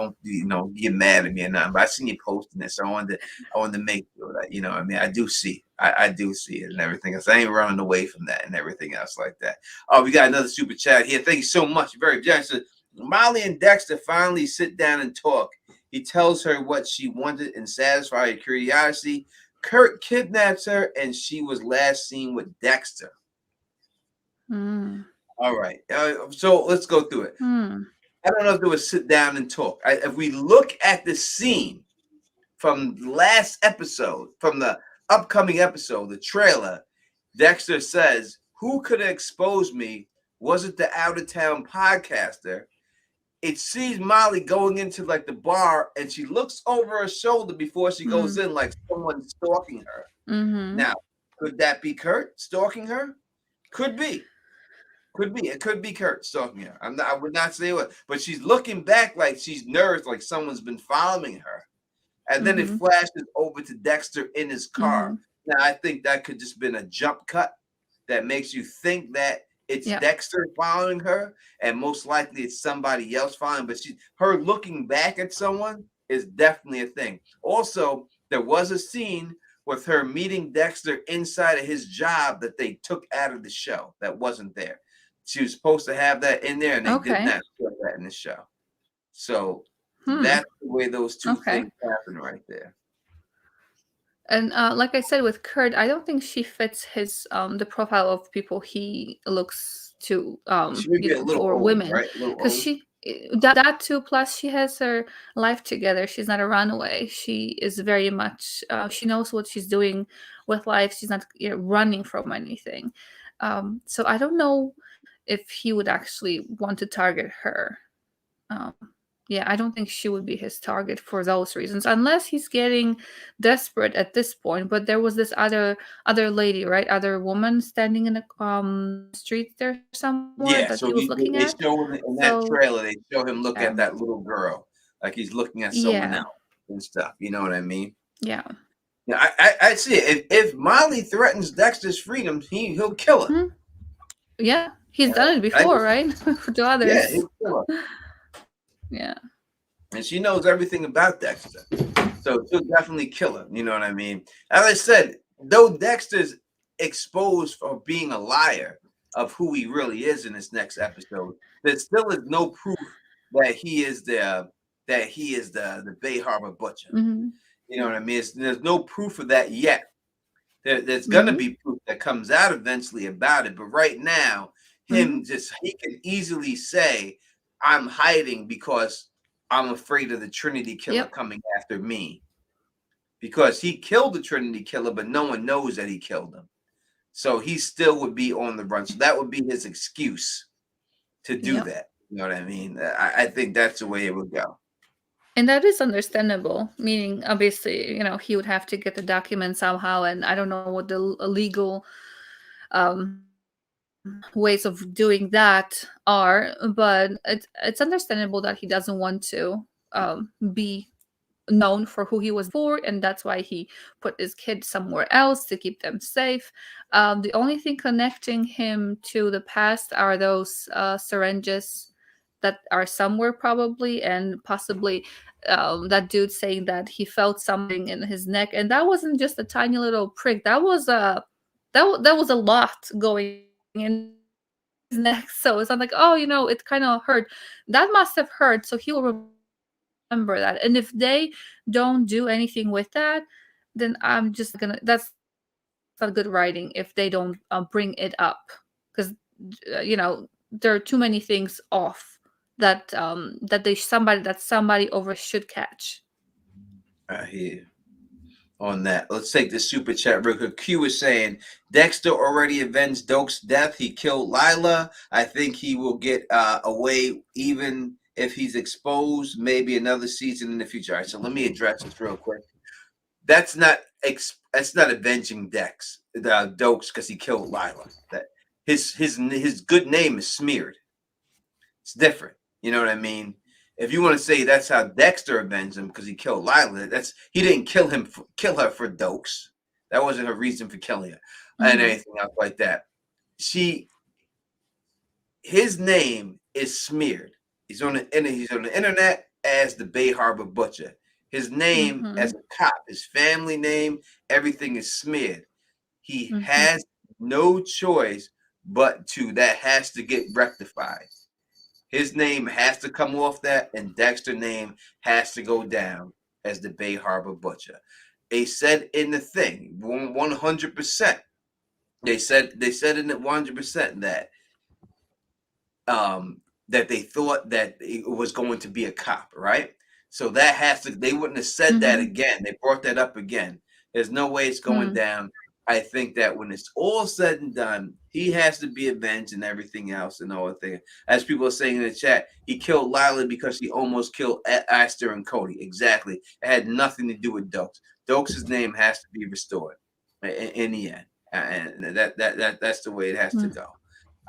A: get mad at me or nothing. But I seen you posting this, so I wanted to make sure that what I mean. I do see. I do see it and everything else. I ain't running away from that and everything else like that. Oh, we got another super chat here. Thank you so much. Very generous. Molly and Dexter finally sit down and talk. He tells her what she wanted and satisfy her curiosity. Kurt kidnaps her, and she was last seen with Dexter.
B: Mm.
A: All right. So let's go through it.
B: Mm.
A: I don't know if they would sit down and talk. If we look at the scene from last episode, from the upcoming episode, the trailer, Dexter says, "Who could have exposed me? Was it the out-of-town podcaster?" It sees Molly going into like the bar, and she looks over her shoulder before she goes in, like someone's stalking her.
B: Mm-hmm.
A: Now, could that be Kurt stalking her? Could be. It could be Kurt stalking her. I would not say what, but she's looking back like she's nervous, like someone's been following her. And then it flashes over to Dexter in his car. Now, I think that could just been a jump cut that makes you think that it's Dexter following her, and most likely it's somebody else following. But her looking back at someone is definitely a thing. Also, there was a scene with her meeting Dexter inside of his job that they took out of the show that wasn't there. She was supposed to have that in there, and they did not put that in the show. So
B: Hmm.
A: That's the way those two
B: Okay.
A: things happen right there.
B: And like I said with Kurt, I don't think she fits his the profile of people he looks to,
A: She may be a little
B: or
A: old,
B: women,
A: right? A little
B: because
A: old.
B: she that too. Plus, she has her life together. She's not a runaway. She is very much. She knows what she's doing with life. She's not running from anything. So I don't know if he would actually want to target her. Um, yeah, I don't think she would be his target for those reasons, unless he's getting desperate at this point. But there was this other lady, right? Other woman standing in the street there somewhere that
A: Yeah,
B: he
A: so
B: was looking
A: they
B: at.
A: show him in that
B: So
A: trailer. They show him look
B: yeah,
A: at that little girl, like he's looking at someone
B: yeah,
A: else and stuff. You know what I mean?
B: yeah.
A: Yeah, I see it. If Molly threatens Dexter's freedom, he'll kill her.
B: Hmm. Yeah, he's done it
A: I
B: before, right? To
A: Yeah,
B: others.
A: he'll kill her,
B: Yeah.
A: and she knows everything about Dexter, so she'll definitely kill her. You know what I mean? As I said, though Dexter's exposed for being a liar of who he really is in this next episode, there still is no proof that he is the Bay Harbor Butcher.
B: Hmm.
A: You know what I mean? There's no proof of that yet. There's gonna
B: Hmm.
A: be proof that comes out eventually about it, but right now,
B: Hmm.
A: he can easily say, "I'm hiding because I'm afraid of the Trinity killer
B: Yep.
A: coming after me." Because he killed the Trinity killer, but no one knows that he killed him. So he still would be on the run. So that would be his excuse to do
B: Yep.
A: that. You know what I mean? I think that's the way it would go.
B: And that is understandable, meaning obviously, he would have to get the document somehow, and I don't know what the legal um, ways of doing that are, but it's understandable that he doesn't want to be known for who he was for, and that's why he put his kids somewhere else to keep them safe. The only thing connecting him to the past are those syringes that are somewhere probably, and possibly that dude saying that he felt something in his neck, and that wasn't just a tiny little prick. That was that was a lot going in his neck. So it's not like, oh, it kind of hurt. That must have hurt. So he will remember that. And if they don't do anything with that, then I'm just gonna. That's not good writing if they don't bring it up, because there are too many things off that somebody over should catch.
A: I hear you on that. Let's take the super chat real quick. Q is saying Dexter already avenged Doak's death. He killed Lila. I think he will get away even if he's exposed. Maybe another season in the future. All right, so let me address this real quick. That's not avenging Doakes because he killed Lila. That his good name is smeared. It's different. You know what I mean? If you want to say that's how Dexter avenged him because he killed Lila, he didn't kill her for Doakes. That wasn't her reason for killing her and
B: Hmm.
A: anything else like that. His name is smeared. He's on the internet as the Bay Harbor Butcher. His name as
B: Hmm.
A: a cop, his family name, everything is smeared. He
B: Hmm.
A: has no choice but that has to get rectified. His name has to come off that, and Dexter's name has to go down as the Bay Harbor Butcher. They said in the thing, 100%. They said in it 100% that they thought that it was going to be a cop, right? So that they wouldn't have said that
B: Hmm.
A: again. They brought that up again. There's no way it's going
B: Hmm.
A: down. I think that when it's all said and done, he has to be avenged and everything else and all the thing. As people are saying in the chat, he killed Lila because he almost killed Aster and Cody. Exactly. It had nothing to do with Dokes. Dokes' name has to be restored in the end. And that's the way it has to go.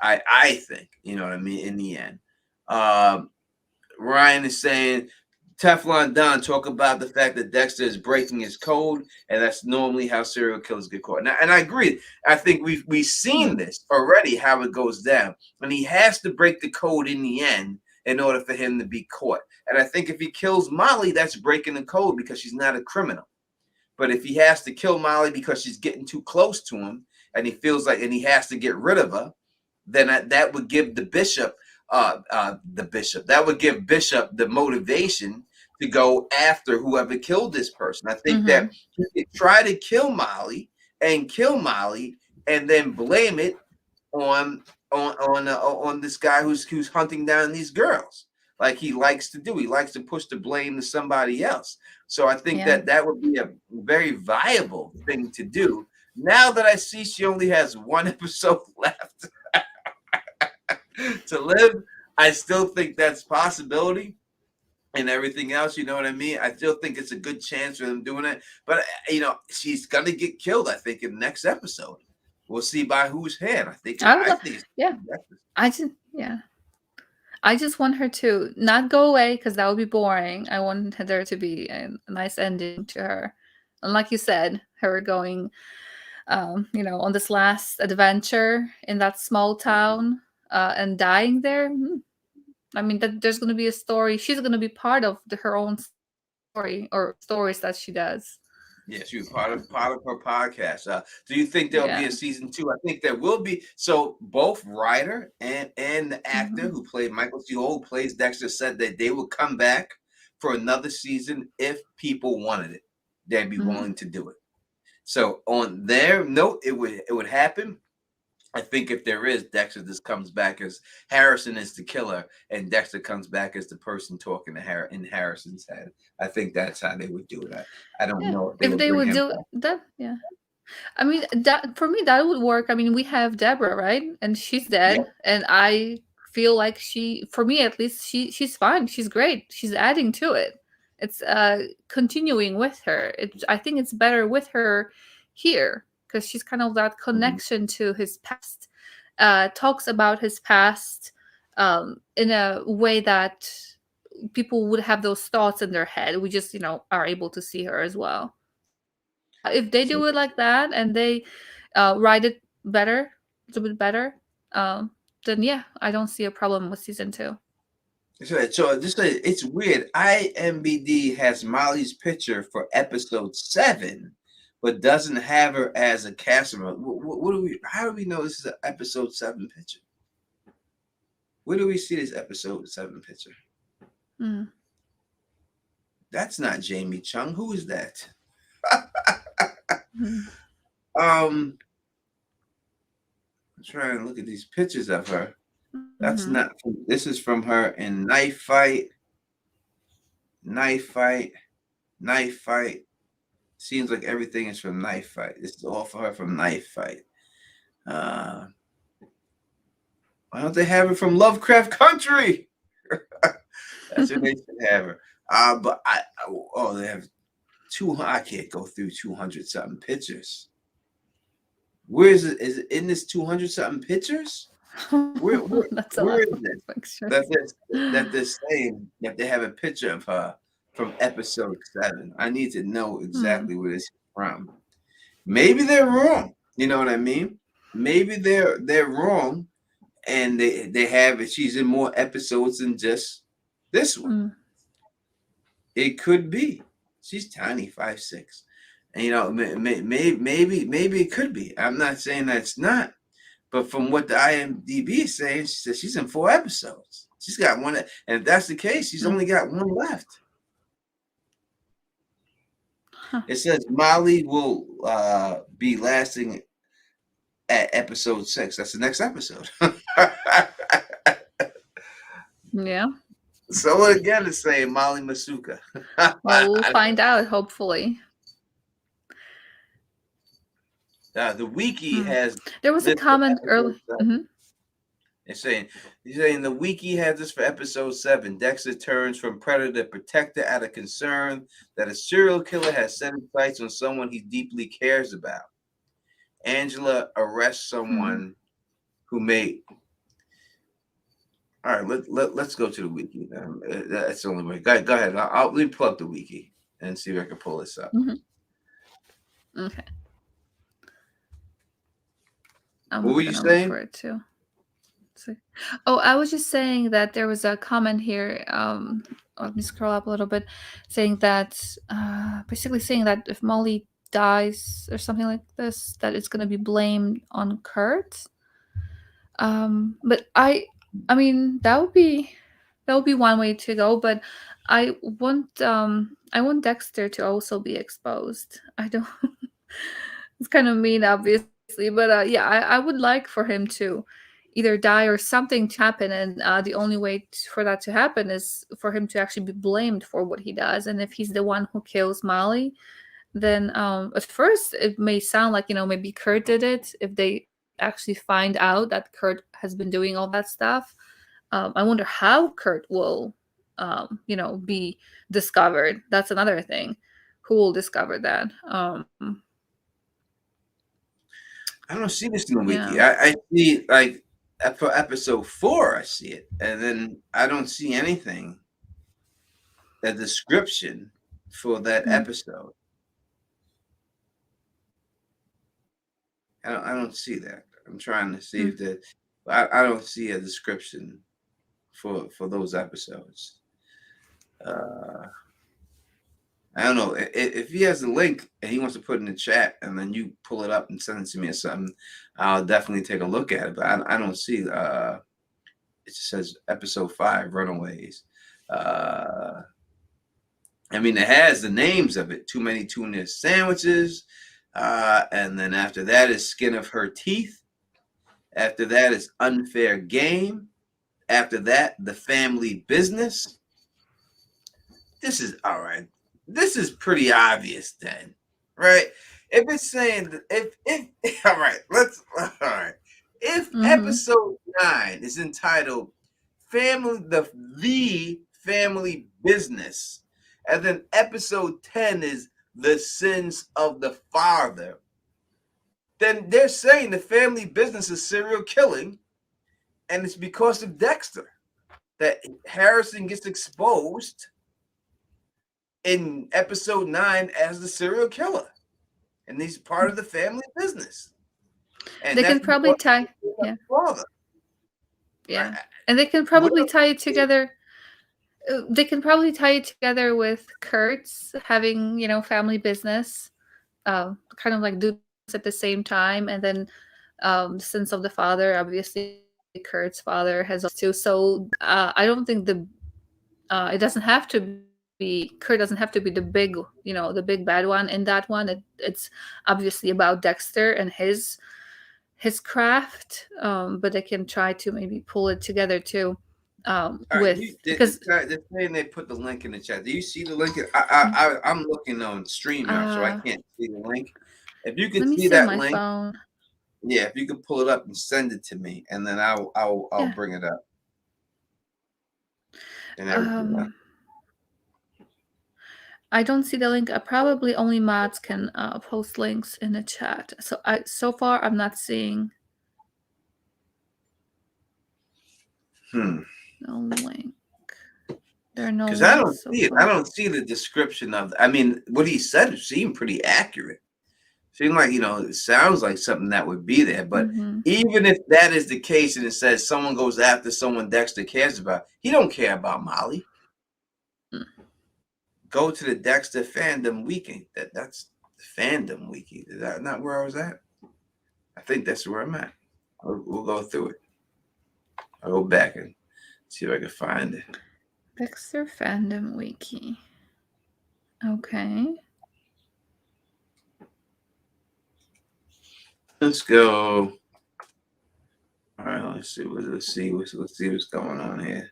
A: I think, you know what I mean, in the end. Ryan is saying Teflon Don talk about the fact that Dexter is breaking his code, and that's normally how serial killers get caught. And I agree. I think we've seen this already, how it goes down. And he has to break the code in the end in order for him to be caught. And I think if he kills Molly, that's breaking the code because she's not a criminal. But if he has to kill Molly because she's getting too close to him and he feels like, and he has to get rid of her, then that would give that would give Bishop the motivation to go after whoever killed this person. I think that
B: Mhm.
A: he could try to kill Molly, and then blame it on on this guy who's hunting down these girls, like he likes to do. He likes to push the blame to somebody else. So I think
B: Yeah.
A: that that would be a very viable thing to do. Now that I see she only has one episode left to live, I still think that's possibility and everything else. You know what I mean? I still think it's a good chance for them doing it. But she's gonna get killed. I think in the next episode, we'll see by whose hand. I think.
B: I would
A: I
B: lo
A: think.
B: Yeah. I just yeah. I just want her to not go away because that would be boring. I want there to be a nice ending to her. And like you said, her going, on this last adventure in that small town, and dying there. I mean, that there's going to be a story. She's going to be part of her own story or stories that she does.
A: Yeah, she was part of her podcast. Do you think there'll be
B: Yeah.
A: a season two? I think there will be. So both writer and the actor
B: Mhm.
A: who played Michael C. Hall, who plays Dexter, said that they will come back for another season if people wanted it. They'd be
B: Mhm.
A: willing to do it. So on their note, it would happen. I think if there is, Dexter just comes back as Harrison is the killer, and Dexter comes back as the person talking to in Harrison's head. I think that's how they would do it. I don't
B: Yeah.
A: know if they
B: If
A: would
B: they
A: bring
B: would
A: him
B: do
A: back.
B: that, yeah. I mean, that for me that would work. I mean, we have Deborah, right? And she's dead,
A: Yep.
B: and I feel like for me at least, she's fine. She's great. She's adding to it. It's continuing with her. I think it's better with her here because she's kind of that
A: Mhm.
B: connection to his past. Talks about his past in a way that people would have those thoughts in their head. We just, are able to see her as well. If they
A: So,
B: do it like that and they write it better, a little bit better, um, then yeah, I don't see a problem with season two.
A: so just it's weird. IMBD has Molly's picture for episode 7, but doesn't have her as a cast member. What do we? How do we know this is an episode 7 picture? Where do we see this episode 7 picture?
B: Mm.
A: That's not Jamie Chung. Who is that?
B: Mm.
A: I'm trying to look at these pictures of her. That's
B: Mm-hmm.
A: not. This is from her in Knife Fight, Knife Fight, Knife Fight. Seems like everything is from Knife Fight. This is all for her from Knife Fight. Uh, why don't they have her from Lovecraft Country? That's where they should have her. But they have 200. I can't go through 200 something pictures. Where is it? Is it in this 200 something pictures? Where where
B: That's a
A: where
B: lot
A: is
B: of
A: it?
B: pictures.
A: That they're saying that they have a picture of her from episode 7. I need to know
B: Hmm.
A: exactly where this is from. Maybe they're wrong. You know what I mean? Maybe they're wrong, and they have it. She's in more episodes than just this one.
B: Mm.
A: It could be. She's tiny, 5'6", and maybe it could be. I'm not saying that's not, but from what the IMDb is saying, she says she's in 4 episodes. She's got one, and if that's the case, she's
B: Mm.
A: only got one left.
B: Huh.
A: It says Molly will be lasting at episode 6. That's the next episode.
B: Yeah.
A: So again, it's saying Molly Masuka.
B: Well, we'll find out hopefully.
A: The wiki
B: Hmm.
A: has
B: There was a
A: this for
B: comment
A: episode
B: early.
A: 7.
B: Hmm.
A: It's saying he's saying the wiki has this for episode 7. Dexter turns from predator to protector out of concern that a serial killer has set his sights on someone he deeply cares about. Angela arrests
B: Hmm.
A: someone who made. All right, let's go to the wiki. That's the only way. Go ahead. Let me pull up the wiki and see if I can pull this up.
B: Hmm. Okay. I'm
A: What were you
B: gonna look for
A: saying?
B: it too. So, oh, I was just saying that there was a comment here. Let me scroll up a little bit, saying that basically saying that if Molly dies or something like this, that it's gonna be blamed on Kurt. But I mean that would be. That would be one way to go, but I want Dexter to also be exposed. I don't it's kind of mean obviously, but yeah, I would like for him to either die or something to happen, and the only way for that to happen is for him to actually be blamed for what he does. And if he's the one who kills Molly, then at first it may sound like, maybe Kurt did it. If they actually find out that Kurt has been doing all that stuff, I wonder how Kurt will, be discovered. That's another thing. Who will discover that?
A: I don't see this in the
B: Yeah.
A: wiki. I see like for episode 4, I see it, and then I don't see anything, a description for that episode. I don't see that. I'm trying to see if that. I don't see a description for those episodes. I don't know if he has a link and he wants to put it in the chat, and then you pull it up and send it to me or something. I'll definitely take a look at it. But I don't see. It just says episode 5, Runaways. I mean, it has the names of it. Too Many Tuna Sandwiches, and then after that is Skin of Her Teeth. After that is Unfair Game. After that, The Family Business. This is all right. This is pretty obvious then, right? If it's saying if all right, all right. If episode 9 is entitled the Family Business, and then episode 10 is The Sins of the Father, then they're saying the family business is serial killing, and it's because of Dexter that Harrison gets exposed in episode 9 as the serial killer, and he's part of the family business. And
B: they can probably tie, yeah,
A: father.
B: yeah, right. And they can probably tie it together. They can probably tie it together with Kurt's having, family business, kind of like do this at the same time, and then Sins of the Father. Obviously, Kurt's father has also too. So I don't think it doesn't have to be Kurt doesn't have to be the big, the big bad one in that one. It's obviously about Dexter and his craft, but they can try to maybe pull it together too. Because
A: they're saying they put the link in the chat. Do you see the link? I'm looking on StreamYard, so I can't see the link. If you can see that link,
B: phone.
A: Yeah, if you can pull it up and send it to me, and then I'll bring it up. And everything.
B: I don't see the link. Probably only mods can post links in the chat. So far I'm not seeing. No link. There are no.
A: Because I don't see it. I don't see the description of. I mean, what he said seemed pretty accurate. Seemed like, it sounds like something that would be there. But even if that is the case, and it says someone goes after someone Dexter cares about, he don't care about Molly. Go to the Dexter fandom wiki. That's the fandom wiki. Is that not where I was at? I think that's where I'm at. We'll go through it. I'll go back and see if I can find it.
B: Dexter fandom wiki. Okay.
A: Let's go. All right, let's see what's going on here.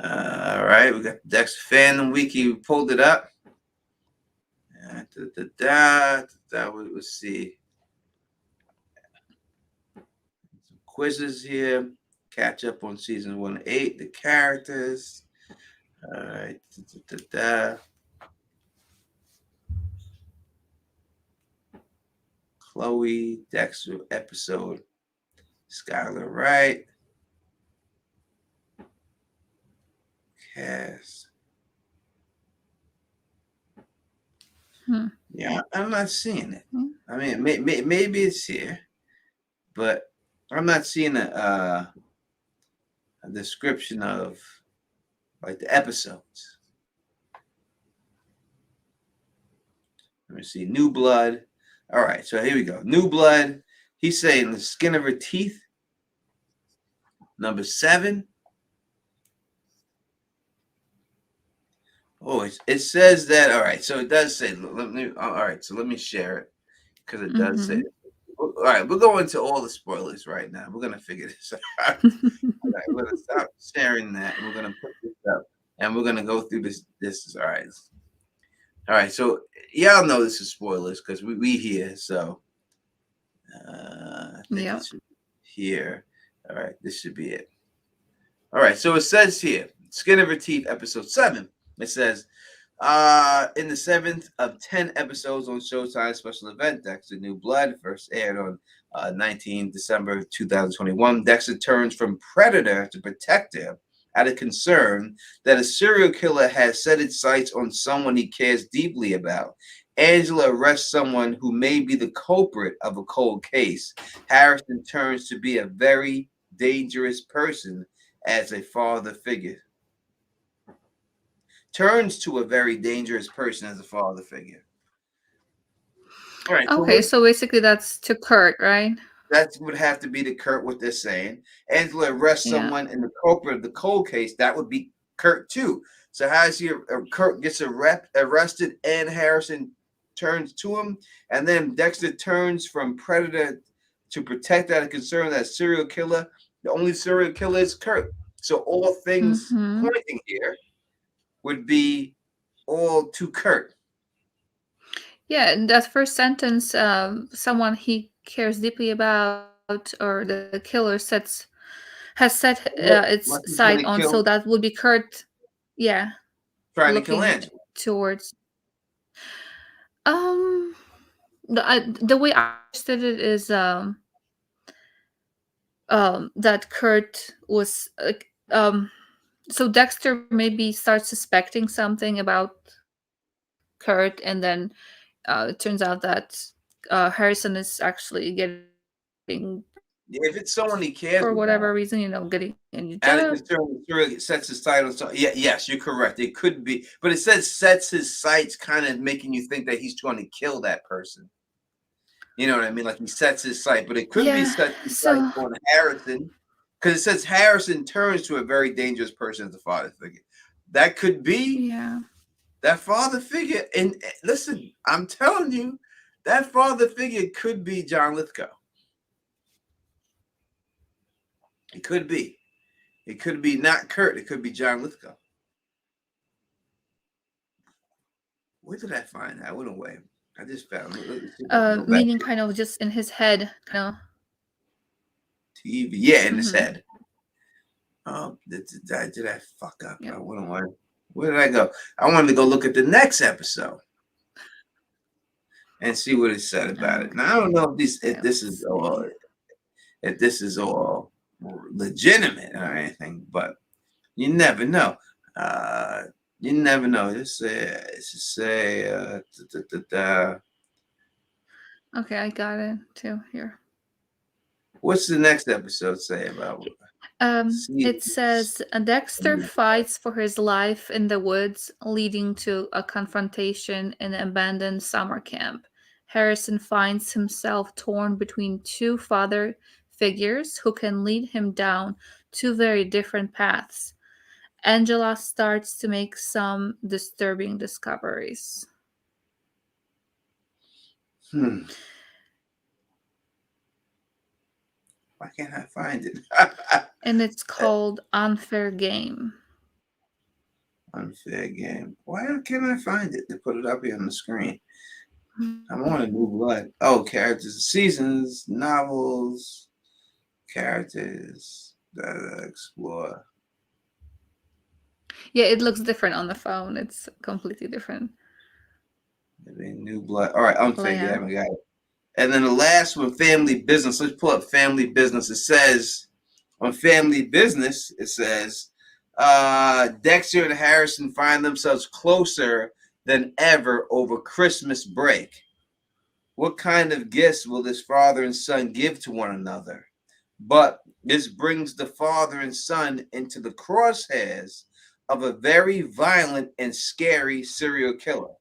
A: All right, we got the Dexter fandom wiki. We pulled it up. Let's see. Some quizzes here. Catch up on season 1 to 8. The characters. All right. Chloe, Dexter episode. Skylar Wright. Cast. Yeah, I'm not seeing it. I mean, maybe it's here, but I'm not seeing a description of like the episodes. Let me see. New Blood. All right, so here we go. New Blood. He's saying The Skin of Her Teeth. Number 7. Oh, it says that. All right, so it does say. Let me. All right, so let me share it because it does say.
B: Mm-hmm.
A: All right, we're going to all the spoilers right now. We're gonna figure this out. All right, we're gonna stop sharing that, and we're gonna put this up, and we're gonna go through this. This is all right. All right, so y'all know this is spoilers because we here. So I think it
B: Yep.
A: should be here. All right, this should be it. All right, so it says here, Skin of Her Teeth, episode 7. It says, in the 7th of 10 episodes on Showtime special event, Dexter New Blood, first aired on 19 December 2021. Dexter turns from predator to protector out of concern that a serial killer has set its sights on someone he cares deeply about. Angela arrests someone who may be the culprit of a cold case. Harrison turns to be a very dangerous person as a father figure. Turns to a very dangerous person as a father figure. All right, so
B: Okay, so basically that's to Kurt, right?
A: that would have to be the Kurt what they're saying. Angela arrests
B: Yeah.
A: someone in the culprit of the cold case. That would be Kurt too. So how is he? Kurt gets arrested, and Harrison turns to him, and then Dexter turns from predator to protect out of concern that serial killer. The only serial killer is Kurt. So all things
B: Mm-hmm.
A: pointing here would be all to Kurt.
B: Yeah, in that first sentence, someone he cares deeply about, or the killer has set its
A: What he's
B: sight
A: going
B: on,
A: to
B: so
A: kill,
B: that would be Kurt. Yeah,
A: trying to kill
B: looking
A: Angela.
B: towards. Um, the way I understood it is that Kurt was so Dexter maybe starts suspecting something about Kurt, and then it turns out that Harrison is actually getting
A: If it's someone he
B: for whatever
A: cares
B: reason,
A: about,
B: getting a new job.
A: out of concern, it really sets his sight on something. Yeah, yes, you're correct. It could be, but it says sets his sights, kind of making you think that he's trying to kill that person. You know what I mean? Like he sets his sight, but it could be
B: Yeah.
A: set his sight
B: So
A: on Harrison because it says Harrison turns to a very dangerous person as a father figure. That could be
B: yeah.
A: that father figure. And listen, I'm telling you, that father figure could be John Lithgow. It could be. It could be not Kurt. It could be John Lithgow. Where did I find that? I went away. I just found. Let's see if I can go back
B: Meaning
A: to
B: kind of just in his head, kind of.
A: TV. Yeah, in his
B: Mm-hmm.
A: head. Did I fuck up?
B: Yep.
A: I went away. Where did I go? I wanted to go look at the next episode and see what it said about it. Now I don't know if
B: Okay,
A: this
B: let's
A: is
B: see.
A: all if this is all legitimate or anything, but you never know. Uh, you never know. Just say
B: Okay, I got it too here.
A: what's the next episode say about? See,
B: It says Dexter fights for his life in the woods, leading to a confrontation in an abandoned summer camp. Harrison finds himself torn between two father figures who can lead him down two very different paths. Angela starts to make some disturbing discoveries.
A: Why can't I find it?
B: And it's called Unfair Game.
A: Unfair game. Why can't I find it to put it up here on the screen? I'm
B: Hmm.
A: on a new blood. Oh, characters, seasons, novels, characters that explore.
B: Yeah, it looks different on the phone. It's completely different
A: Maybe new blood. All right, unfair
B: layout.
A: game. I got it. And then the last one, family business. Let's pull up family business. It says on family business, it says Dexter and Harrison find themselves closer than ever over Christmas break. What kind of gifts will this father and son give to one another? But this brings the father and son into the crosshairs of a very violent and scary serial killer.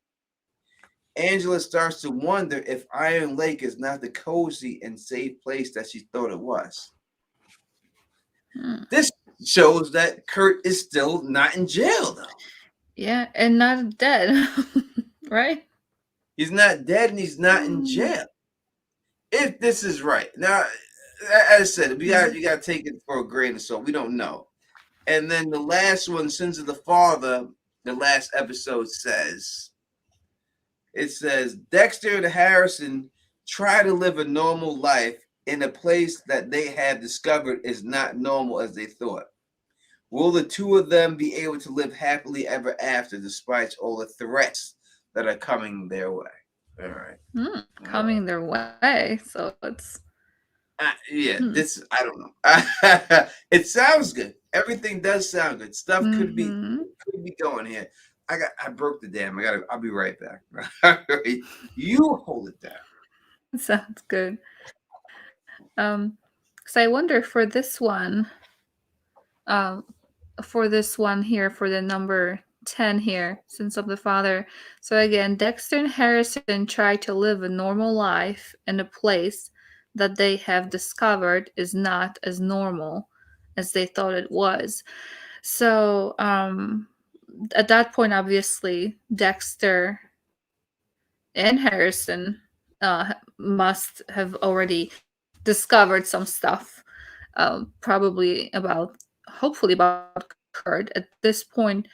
A: Angela starts to wonder if Iron Lake is not the cozy and safe place that she thought it was.
B: Hmm.
A: This shows that Kurt is still not in jail, though.
B: Yeah, and not dead, right?
A: He's not dead and he's not in
B: Mm,
A: jail. If this is right. Now, as I said,
B: mm,
A: you got to take it for a grain of salt. We don't know. And then the last one, Sins of the Father, the last episode says, it says, Dexter and Harrison try to live a normal life in a place that they had discovered is not normal as they thought. Will the two of them be able to live happily ever after despite all the threats that are coming their way? All right.
B: coming their way. So it's
A: Yeah,
B: hmm.
A: this I don't know. It sounds good. Everything does sound good. Stuff
B: Mm-hmm.
A: could be going here. I broke the dam. I'll be right back. All right. You hold it down.
B: Sounds good. So I wonder um, for this one here, for the number 10 here, Sins of the Father. So again, Dexter and Harrison try to live a normal life in a place that they have discovered is not as normal as they thought it was. So at that point, obviously, Dexter and Harrison must have already discovered some stuff, probably about, hopefully about Kurt. At this point,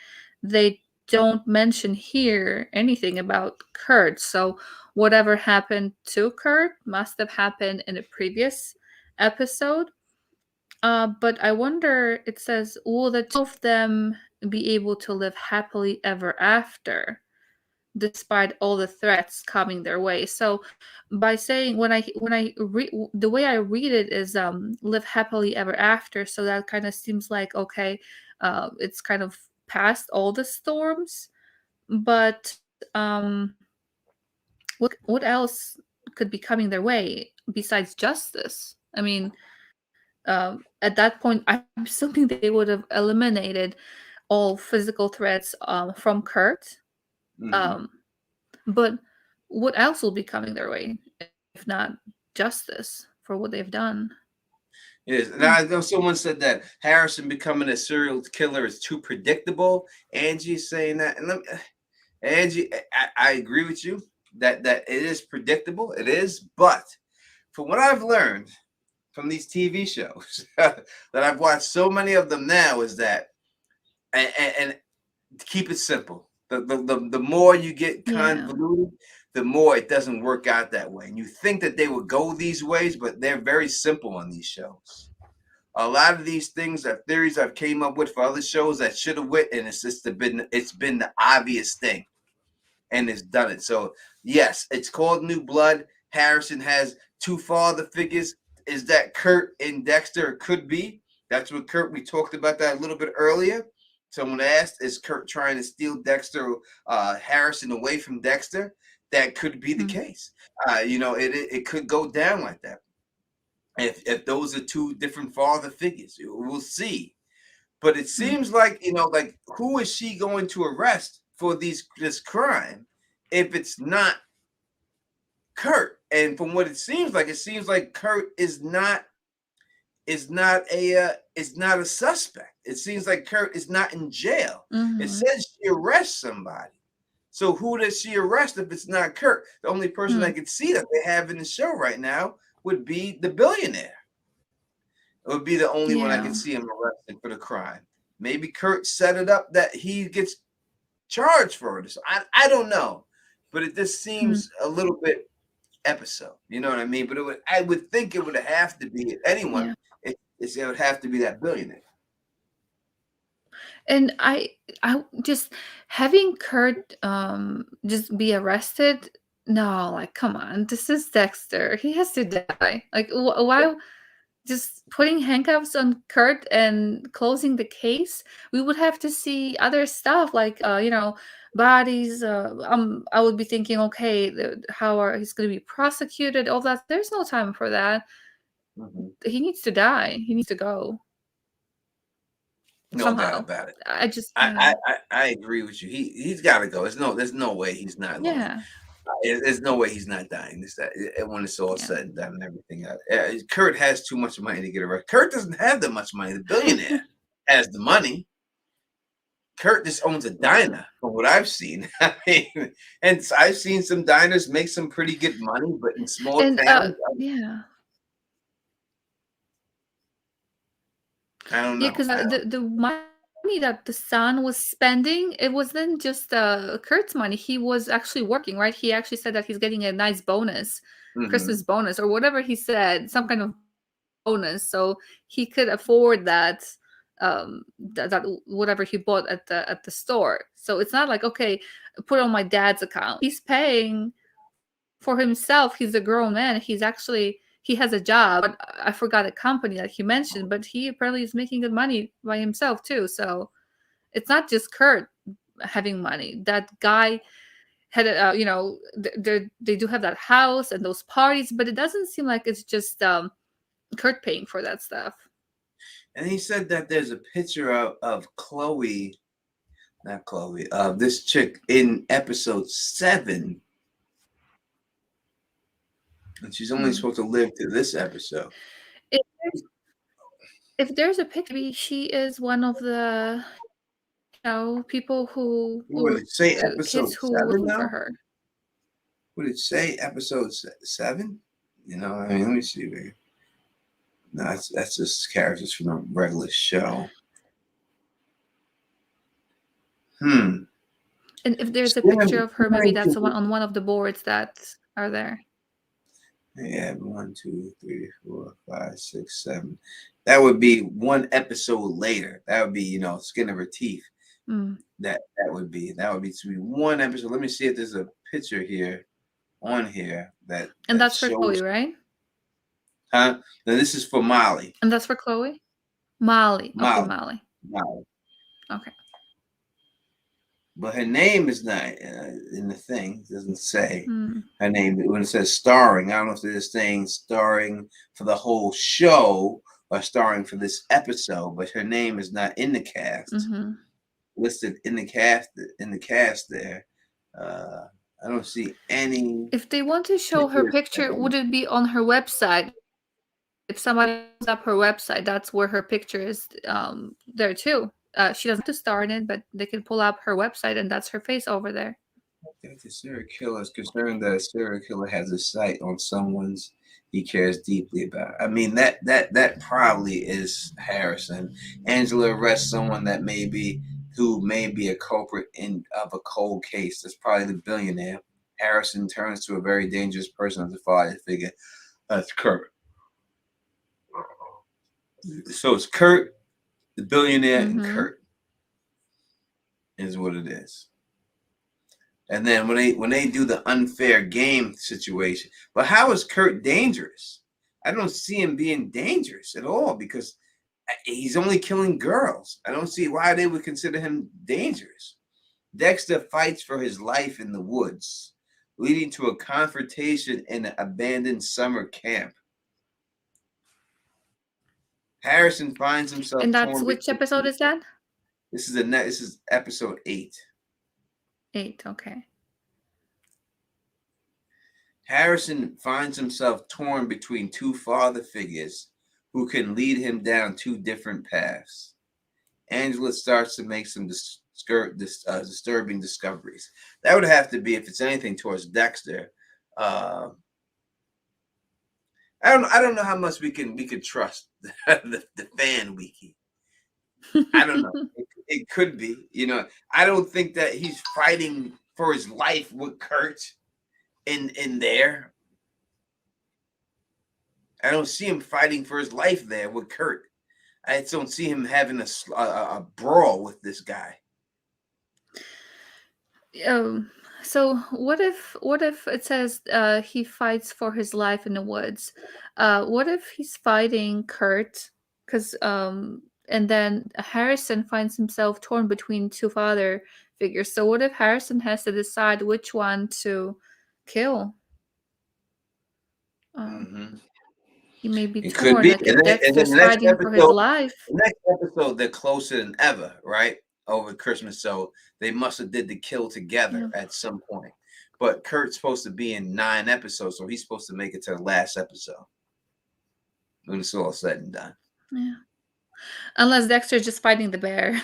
B: they don't mention here anything about Kurt. So whatever happened to Kurt must have happened in a previous episode. But I wonder, it says, will the two of them be able to live happily ever after, despite all the threats coming their way? So by saying, the way I read it is live happily ever after, so that kind of seems like, okay, it's kind of past all the storms, but what else could be coming their way besides justice? I mean, at that point, I'm assuming they would have eliminated all physical threats from Kurt.
A: Mm-hmm.
B: Um, but what else will be coming their way if not justice for what they've done?
A: Yes.
B: Hmm.
A: Now I know someone said that Harrison becoming a serial killer is too predictable. Angie's saying that, and Angie, I agree with you that it is predictable. It is, but from what I've learned from these TV shows that I've watched so many of them now is that and keep it simple. The more you get
B: Yeah.
A: convoluted, the more it doesn't work out that way. And you think that they would go these ways, but they're very simple on these shows. A lot of these things are theories I've came up with for other shows that should have went, and it's been the obvious thing, and it's done it. So yes, it's called New Blood. Harrison has two father figures. Is that Kurt and Dexter? It could be. That's what Kurt. We talked about that a little bit earlier. Someone asked, "Is Kurt trying to steal Dexter Harrison away from Dexter?" That could be the
B: Mm.
A: case. It could go down like that. If those are two different father figures, we'll see. But it
B: Mm.
A: seems like like who is she going to arrest for this crime if it's not Kurt? And from what it seems like Kurt is not a suspect. It seems like Kurt is not in jail. It
B: Mm-hmm.
A: says she arrests somebody. So who does she arrest if it's not Kurt? The only person I
B: Mm.
A: could see that they have in the show right now would be the billionaire. It would be the only one I
B: Yeah.
A: could see him arrested for the crime. Maybe Kurt set it up that he gets charged for it. So I don't know, but it just
B: Mm.
A: seems a little bit episode. You know what I mean? But I would think it would have to be anyone.
B: Yeah.
A: It would have to be that billionaire.
B: And I just having Kurt just be arrested. No, like, come on, this is Dexter. He has to die. Like, why just putting handcuffs on Kurt and closing the case? We would have to see other stuff like bodies. I would be thinking, okay, how are he's going to be prosecuted? All that. There's no time for that.
A: Mm-hmm.
B: He needs to die. He needs to go
A: No doubt
B: somehow.
A: about it.
B: I just
A: I, I agree with you. He's got to go. There's no way he's not going.
B: yeah,
A: There's no way he's not dying. When it's all
B: yeah.
A: said and done and everything. Kurt has too much money to get arrested. Kurt doesn't have that much money. The billionaire has the money. Kurt just owns a diner, from what I've seen. I mean, and I've seen some diners make some pretty good money, but in small
B: And
A: towns,
B: yeah.
A: I don't
B: Yeah,
A: know.
B: because the money that the son was spending, it wasn't just Kurt's money. He was actually working, right? He actually said that he's getting a nice bonus,
A: Mhm.
B: Christmas bonus, or whatever he said, some kind of bonus, so he could afford that that whatever he bought at the store. So it's not like, okay, put it on my dad's account. He's paying for himself. He's a grown man. He has a job. But I forgot a company that he mentioned, but he apparently is making good money by himself too. So it's not just Kurt having money. That guy had they do have that house and those parties, but it doesn't seem like it's just Kurt paying for that stuff.
A: And he said that there's a picture of Chloe, not Chloe, this chick in episode 7, and she's only supposed to live to this episode.
B: If there's a picture, maybe she is one of the people who
A: Would it say
B: kids
A: episode
B: who were
A: 7
B: looking for
A: now?
B: her.
A: Would it say episode 7? You know, I mean, let me see. No, that's just characters from a regular show.
B: And if there's a picture of her, maybe that's on one of the boards that are there.
A: Yeah, 1, 2, 3, 4, 5, 6, 7. That would be one episode later. That would be, skin of her teeth. That would be to be one episode. Let me see if there's a picture here on here
B: and that's
A: shows...
B: for Chloe, right?
A: Huh? Now this is for Molly.
B: And that's for Chloe? Molly. Okay,
A: Molly.
B: Okay.
A: But her name is not in the thing. It doesn't say her name. When it says starring, I don't know if they're saying starring for the whole show or starring for this episode, but her name is not in the cast. Listed in the cast there. I don't see any.
B: If they want to show her picture, would it be on her website? If somebody pulls up her website, that's where her picture is there too. She doesn't have to star in it, but they can pull up her website, and that's her face over there.
A: The serial killer is concerned that a serial killer has a sight on someone's he cares deeply about. I mean, that probably is Harrison. Angela arrests someone who may be a culprit of a cold case. That's probably the billionaire. Harrison turns to a very dangerous person as a father figure. That's Kurt. So it's Kurt, the billionaire, and Kurt is what it is. And then when they do the unfair game situation, but how is Kurt dangerous? I don't see him being dangerous at all because he's only killing girls. I don't see why they would consider him dangerous. Dexter fights for his life in the woods, leading to a confrontation in an abandoned summer camp. Harrison finds himself.
B: And that's which episode is that?
A: This is episode 8.
B: 8, okay.
A: Harrison finds himself torn between two father figures who can lead him down two different paths. Angela starts to make some disturbing discoveries. That would have to be, if it's anything, towards Dexter. I don't know how much we could trust the fan wiki. I don't know. It could be. I don't think that he's fighting for his life with Kurt in there. I don't see him fighting for his life there with Kurt. I just don't see him having a brawl with this guy.
B: So what if it says he fights for his life in the woods? What if he's fighting Kurt? Because and then Harrison finds himself torn between two father figures. So what if Harrison has to decide which one to kill? He may be torn.
A: Could be.
B: Like if Dexter's fighting for his life.
A: The next episode, they're closer than ever, right? Over Christmas, so they must have did the kill together at some point. But Kurt's supposed to be in 9 episodes, so he's supposed to make it to the last episode when it's all said and done.
B: Yeah, unless Dexter's just fighting the bear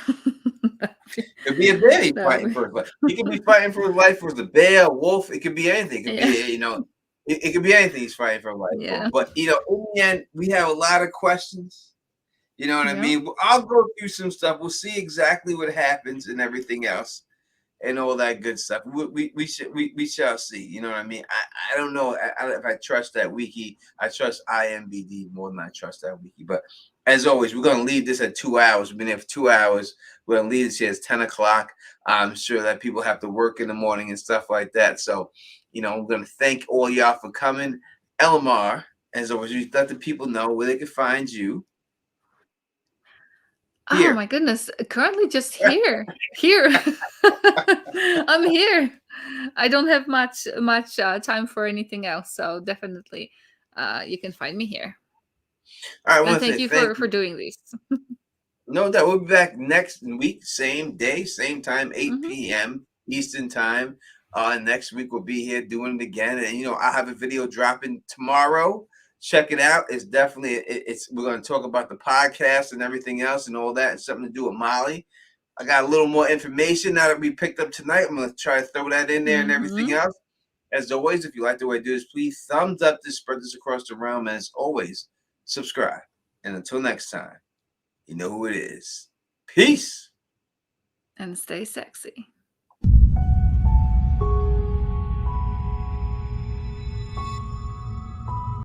A: Could be a bear he's
B: That
A: fighting
B: would
A: for his life. He could be fighting for his life for the bear, wolf. It could be anything. It could
B: yeah.
A: be, it could be anything he's fighting for life for.
B: Yeah.
A: But in the end, we have a lot of questions. You know what I
B: Yeah.
A: mean? I'll go through some stuff. We'll see exactly what happens and everything else and all that good stuff. We shall see. You know what I mean? I don't know if I trust that wiki. I trust IMBD more than I trust that wiki. But as always, we're gonna leave this at 2 hours. We've been here for 2 hours. We're gonna leave this here at 10 o'clock. I'm sure that people have to work in the morning and stuff like that. So, we're gonna thank all y'all for coming. Elmar, as always, you let the people know where they can find you.
B: Oh
A: Here.
B: my goodness. Currently just here. Here. I'm here. I don't have much time for anything else, so definitely you can find me here.
A: All right, I
B: And
A: want to
B: thank
A: say
B: you
A: thank
B: for
A: you.
B: doing this.
A: No doubt. We'll be back next week, same day, same time, 8
B: Mhm.
A: p.m. Eastern time. Next week we'll be here doing it again. And I have a video dropping tomorrow. Check it out. It's definitely we're gonna talk about the podcast and everything else and all that, and something to do with Molly. I got a little more information now that we picked up tonight. I'm gonna try to throw that in there and everything
B: Mhm.
A: else. As always, if you like the way I do this, please thumbs up this, spread this across the realm. As always, subscribe. And until next time. You know who it is. Peace.
B: And stay sexy.